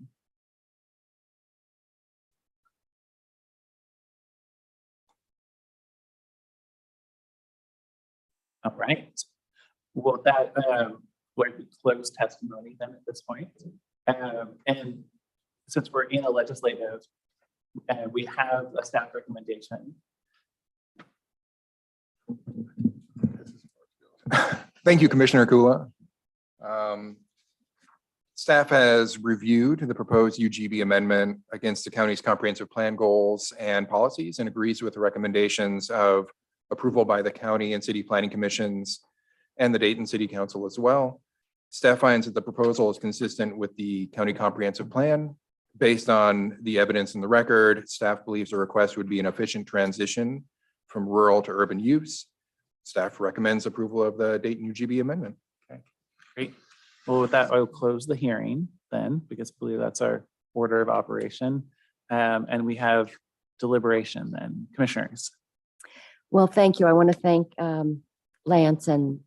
All right. Well, that would be closed testimony then at this point. And since we're in a legislative, we have a staff recommendation. Thank you, Commissioner Kula. Staff has reviewed the proposed UGB amendment against the county's comprehensive plan goals and policies and agrees with the recommendations of approval by the county and city planning commissions and the Dayton City Council as well. Staff finds that the proposal is consistent with the county comprehensive plan. Based on the evidence in the record, staff believes the request would be an efficient transition from rural to urban use. Staff recommends approval of the Dayton UGB amendment. Okay, great. Well, with that, I'll close the hearing then, because I believe that's our order of operation. And we have deliberation then. Commissioners. Well, thank you. I want to thank Lance and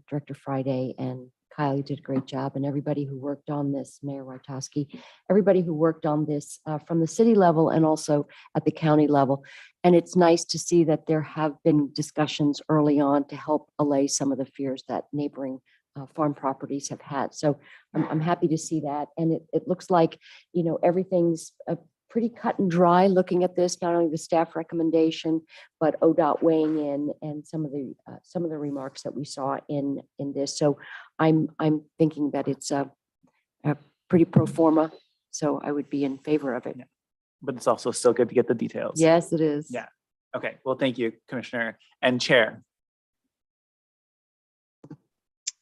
Director Friday and Kyle. You did a great job, and everybody who worked on this, Mayor Wojtowski, everybody who worked on this from the city level and also at the county level. And it's nice to see that there have been discussions early on to help allay some of the fears that neighboring farm properties have had. So I'm happy to see that. And it looks like, you know, everything's pretty cut and dry looking at this, not only the staff recommendation, but ODOT weighing in and some of the remarks that we saw in this. So I'm thinking that it's a pretty pro forma. So I would be in favor of it. Yeah. But it's also still good to get the details. Yes, it is. Yeah. Okay. Well, thank you, Commissioner and Chair.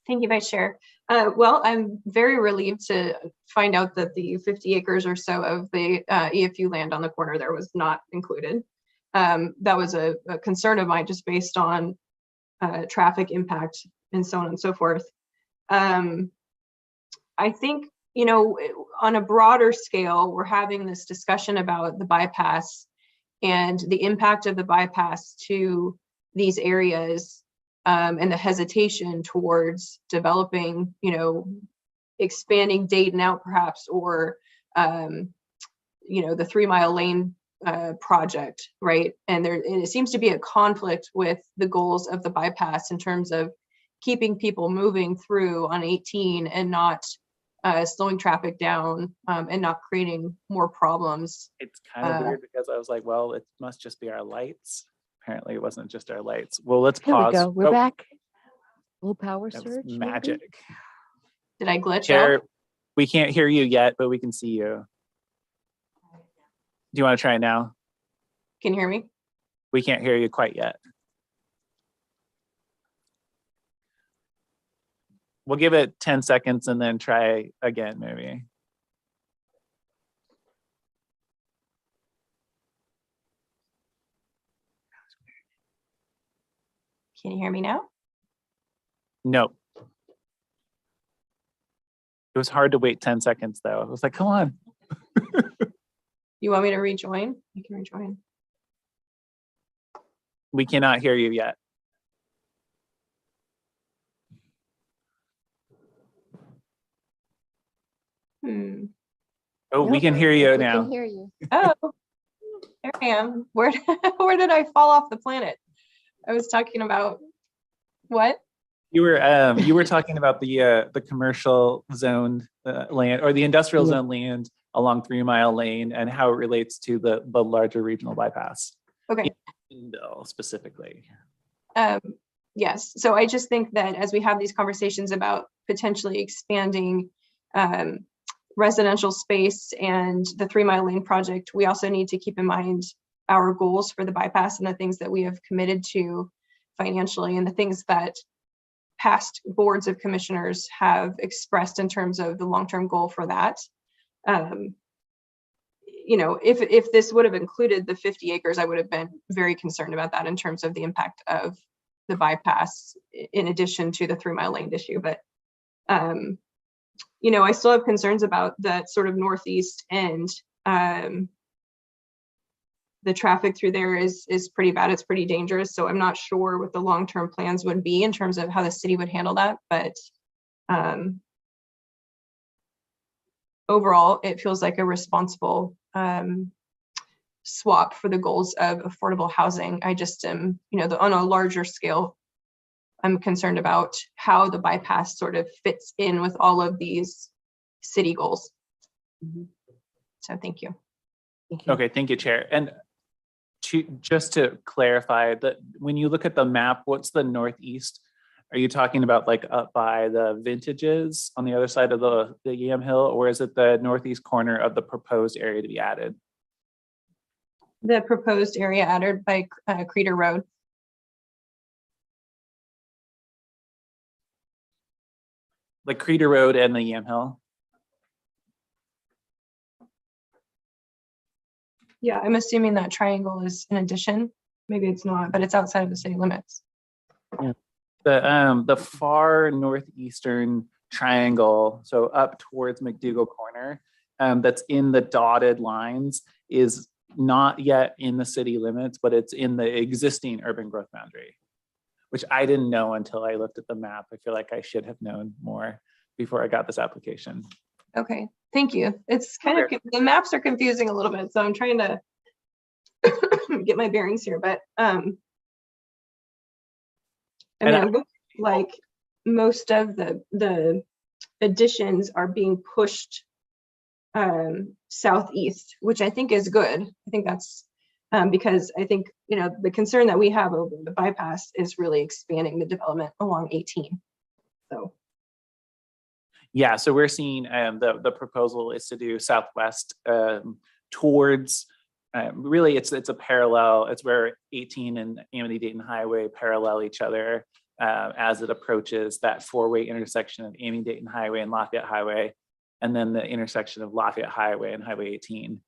Thank you, Vice Chair. Well, I'm very relieved to find out that the 50 acres or so of the EFU land on the corner there was not included. That was a concern of mine just based on traffic impact and so on and so forth. I think, you know, on a broader scale, we're having this discussion about the bypass and the impact of the bypass to these areas. And the hesitation towards developing, you know, expanding Dayton out perhaps, or, you know, the 3 Mile Lane project, right? And it seems to be a conflict with the goals of the bypass in terms of keeping people moving through on 18 and not slowing traffic down and not creating more problems. It's kind of weird because I was like, well, it must just be our lights. Apparently it wasn't just our lights. Well, let's Here pause. we go. We're Oh, back. Little power that was surge. maybe? magic. Did I glitch Chair, out? we can't hear you yet, but we can see you. Do you want to try it now? Can you hear me? We can't hear you quite yet. We'll give it 10 seconds and then try again, maybe. Can you hear me now? Nope. It was hard to wait 10 seconds though. I was like, come on. You want me to rejoin? I can rejoin. We cannot hear you yet. Oh, we Nope, can hear you we now. can hear you. Oh, there I am. Where did I fall off the planet? I was talking about what? You were talking about the commercial zoned land or the industrial Yeah. zone land along 3 Mile Lane and how it relates to the larger regional bypass. Okay. Specifically. Yes. So I just think that as we have these conversations about potentially expanding residential space and the 3 Mile Lane project, we also need to keep in mind our goals for the bypass and the things that we have committed to financially and the things that past boards of commissioners have expressed in terms of the long-term goal for that. You know, if this would have included the 50 acres, I would have been very concerned about that in terms of the impact of the bypass in addition to the 3 Mile Lane issue. But, you know, I still have concerns about that sort of northeast end. The traffic through there is pretty bad. It's pretty dangerous. So I'm not sure what the long-term plans would be in terms of how the city would handle that. But overall, it feels like a responsible swap for the goals of affordable housing. I just am, you know, on a larger scale, I'm concerned about how the bypass sort of fits in with all of these city goals. So thank you. Okay, thank you, Chair. And just to clarify that when you look at the map, what's the northeast? Are you talking about like up by the vintages on the other side of the Yam Hill, or is it the northeast corner of the proposed area to be added? The proposed area added by Creeder Road. Like Creeder Road and the Yam Hill? Yeah, I'm assuming that triangle is an addition. Maybe it's not, but it's outside of the city limits. The far northeastern triangle, so up towards McDougal Corner, that's in the dotted lines is not yet in the city limits, but it's in the existing urban growth boundary, which I didn't know until I looked at the map. I feel like I should have known more before I got this application. Okay, thank you. It's kind of, the maps are confusing a little bit, so I'm trying to get my bearings here, but I mean, it looks like most of the additions are being pushed southeast, which I think is good. I think that's because I think, you know, the concern that we have over the bypass is really expanding the development along 18. So yeah, so we're seeing the proposal is to do southwest towards really it's a parallel. It's where 18 and Amity-Dayton Highway parallel each other as it approaches that four-way intersection of Amity-Dayton Highway and Lafayette Highway, and then the intersection of Lafayette Highway and Highway 18.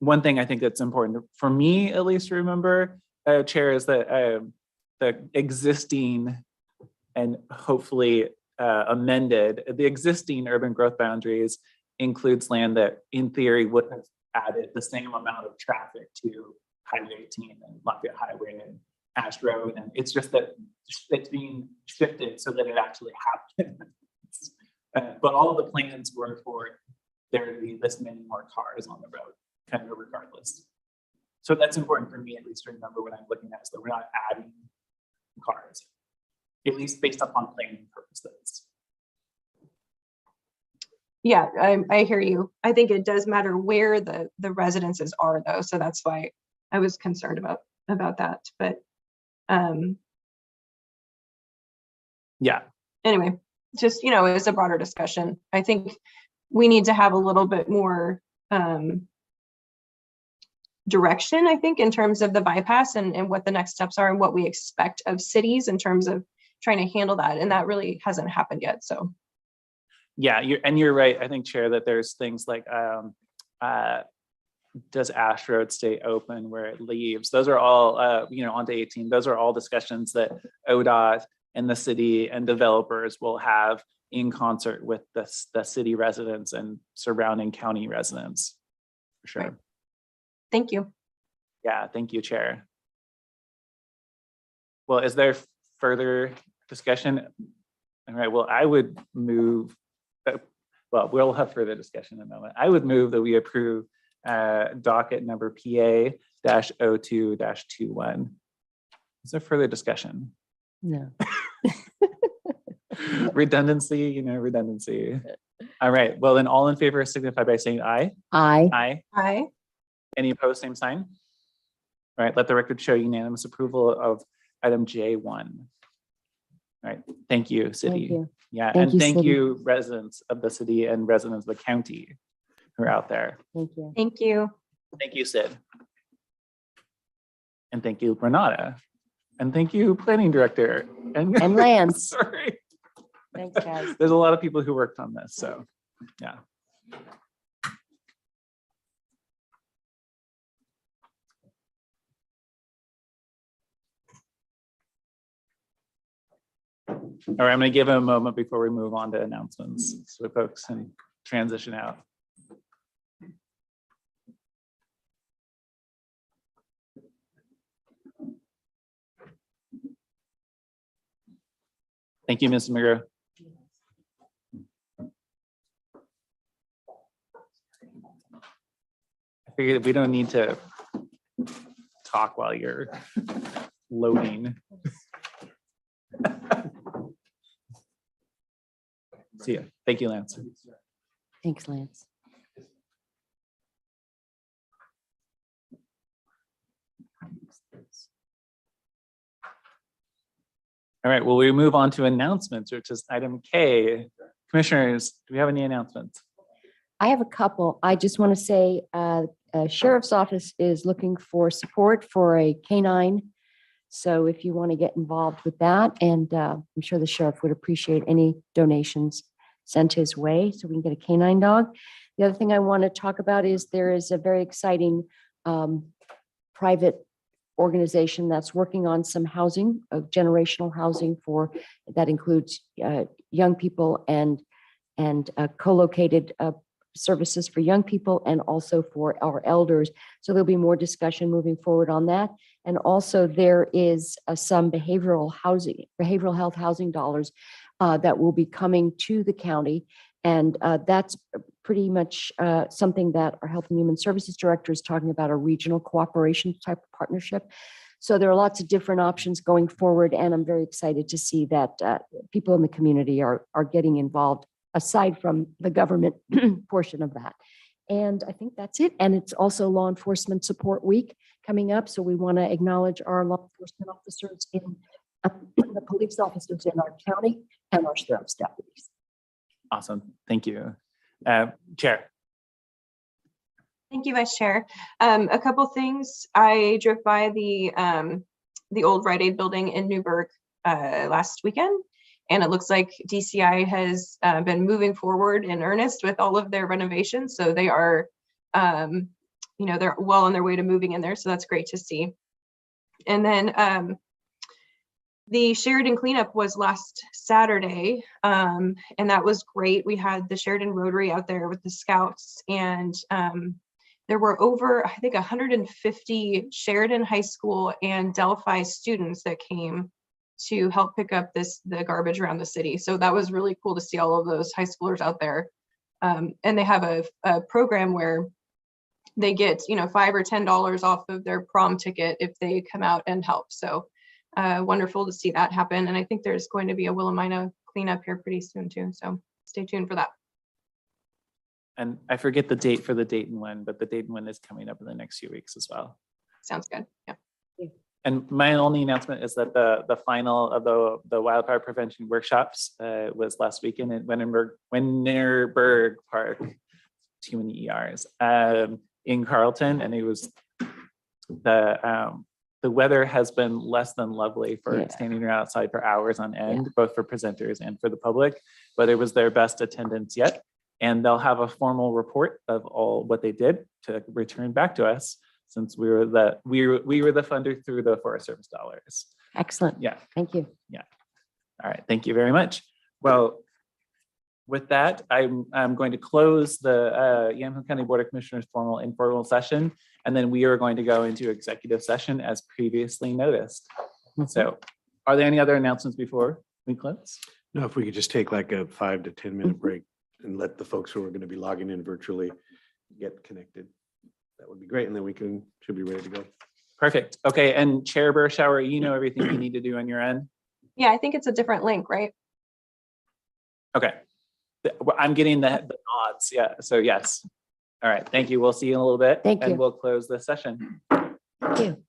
One thing I think that's important for me, at least, to remember, Chair, is that the existing and hopefully amended, the existing urban growth boundaries includes land that in theory would have added the same amount of traffic to Highway 18 and Lafayette Highway and Ash Road. And it's just that it's being shifted so that it actually happens. But all of the plans were for there to be this many more cars on the road, kind of regardless. So that's important for me, at least, to remember when I'm looking at it, so we're not adding cars, at least based upon planning purposes. yeah, I hear you. I think it does matter where the residences are, though, so that's why I was concerned about that. But yeah, anyway, just, you know, it's a broader discussion. I think we need to have a little bit more direction, I think, in terms of the bypass and what the next steps are and what we expect of cities in terms of trying to handle that. And that really hasn't happened yet. So yeah, you're right. I think, Chair, that there's things like does Ash Road stay open where it leaves? Those are all, you know, onto 18. Those are all discussions that ODOT and the city and developers will have in concert with the city residents and surrounding county residents, for sure. Right. Thank you. Yeah, thank you, Chair. Well, is there further discussion? All right, well, I would move, well, we'll have further discussion in a moment. I would move that we approve docket number PA-02-21. Is there further discussion? No. Redundancy, you know, redundancy. All right, well, then all in favor signify by saying aye. Aye. Aye. Hi. Any opposed, same sign? All right, let the record show unanimous approval of item J1. All right, thank you, city. Thank you. Yeah, Thank and you, thank city. you, residents of the city and residents of the county who are out there. Thank you. Thank you. Thank you, Sid. And thank you, Renata. And thank you, planning director. And Lance. Sorry. Thanks, guys. There's a lot of people who worked on this, so yeah. All right, I'm going to give a moment before we move on to announcements so folks can transition out. Thank you, Ms. McGraw. I figured we don't need to talk while you're loading. See you. Thank you, Lance. Thanks, Lance. All right, well, we move on to announcements, which is item K. Commissioners, do we have any announcements? I have a couple. I just want to say, Sheriff's Office is looking for support for a canine. So if you want to get involved with that, and I'm sure the sheriff would appreciate any donations sent his way so we can get a canine dog. The other thing I want to talk about is there is a very exciting private organization that's working on some housing, generational housing that includes young people and co-located services for young people and also for our elders. So there'll be more discussion moving forward on that. And also there is some behavioral health housing dollars that will be coming to the county. And that's pretty much something that our Health and Human Services Director is talking about, a regional cooperation type of partnership. So there are lots of different options going forward, and I'm very excited to see that people in the community are getting involved aside from the government portion of that. And I think that's it. And it's also Law Enforcement Support Week coming up. So we want to acknowledge our law enforcement officers in the police officers in our county and our sheriff's deputies. Awesome. Thank you. Chair. Thank you, Vice Chair. A couple things. I drove by the old Rite Aid building in Newburgh last weekend, and it looks like DCI has been moving forward in earnest with all of their renovations. So they are, they're well on their way to moving in there. So that's great to see. And then the Sheridan cleanup was last Saturday, and that was great. We had the Sheridan Rotary out there with the scouts, and there were over, I think, 150 Sheridan High School and Delphi students that came to help pick up the garbage around the city. So that was really cool to see all of those high schoolers out there. And they have a program where they get, $5 or $10 off of their prom ticket if they come out and help. So wonderful to see that happen. And I think there's going to be a Willamina cleanup here pretty soon too. So stay tuned for that. And I forget the date for the Dayton one, but the Dayton one is coming up in the next few weeks as well. Sounds good. Yeah. And my only announcement is that the final of the wildfire prevention workshops was last weekend at Winterberg Park, too many ERs, in Carlton, and it was the weather has been less than lovely for standing outside for hours on end, both for presenters and for the public, but it was their best attendance yet. And they'll have a formal report of all what they did to return back to us, since we were the funder through the Forest Service dollars. Excellent. Yeah. Thank you. Yeah. All right. Thank you very much. Well, with that, I'm going to close the Yamhill County Board of Commissioners formal informal session, and then we are going to go into executive session as previously noticed. So are there any other announcements before we close? No, if we could just take like a 5 to 10 minute break and let the folks who are going to be logging in virtually get connected. That would be great. And then we should be ready to go. Perfect. Okay. And Chair Burschauer, you know everything you need to do on your end? Yeah, I think it's a different link, right? Okay. I'm getting the nods. Yeah. So yes. All right. Thank you. We'll see you in a little bit. Thank you. And we'll close the session. Thank you.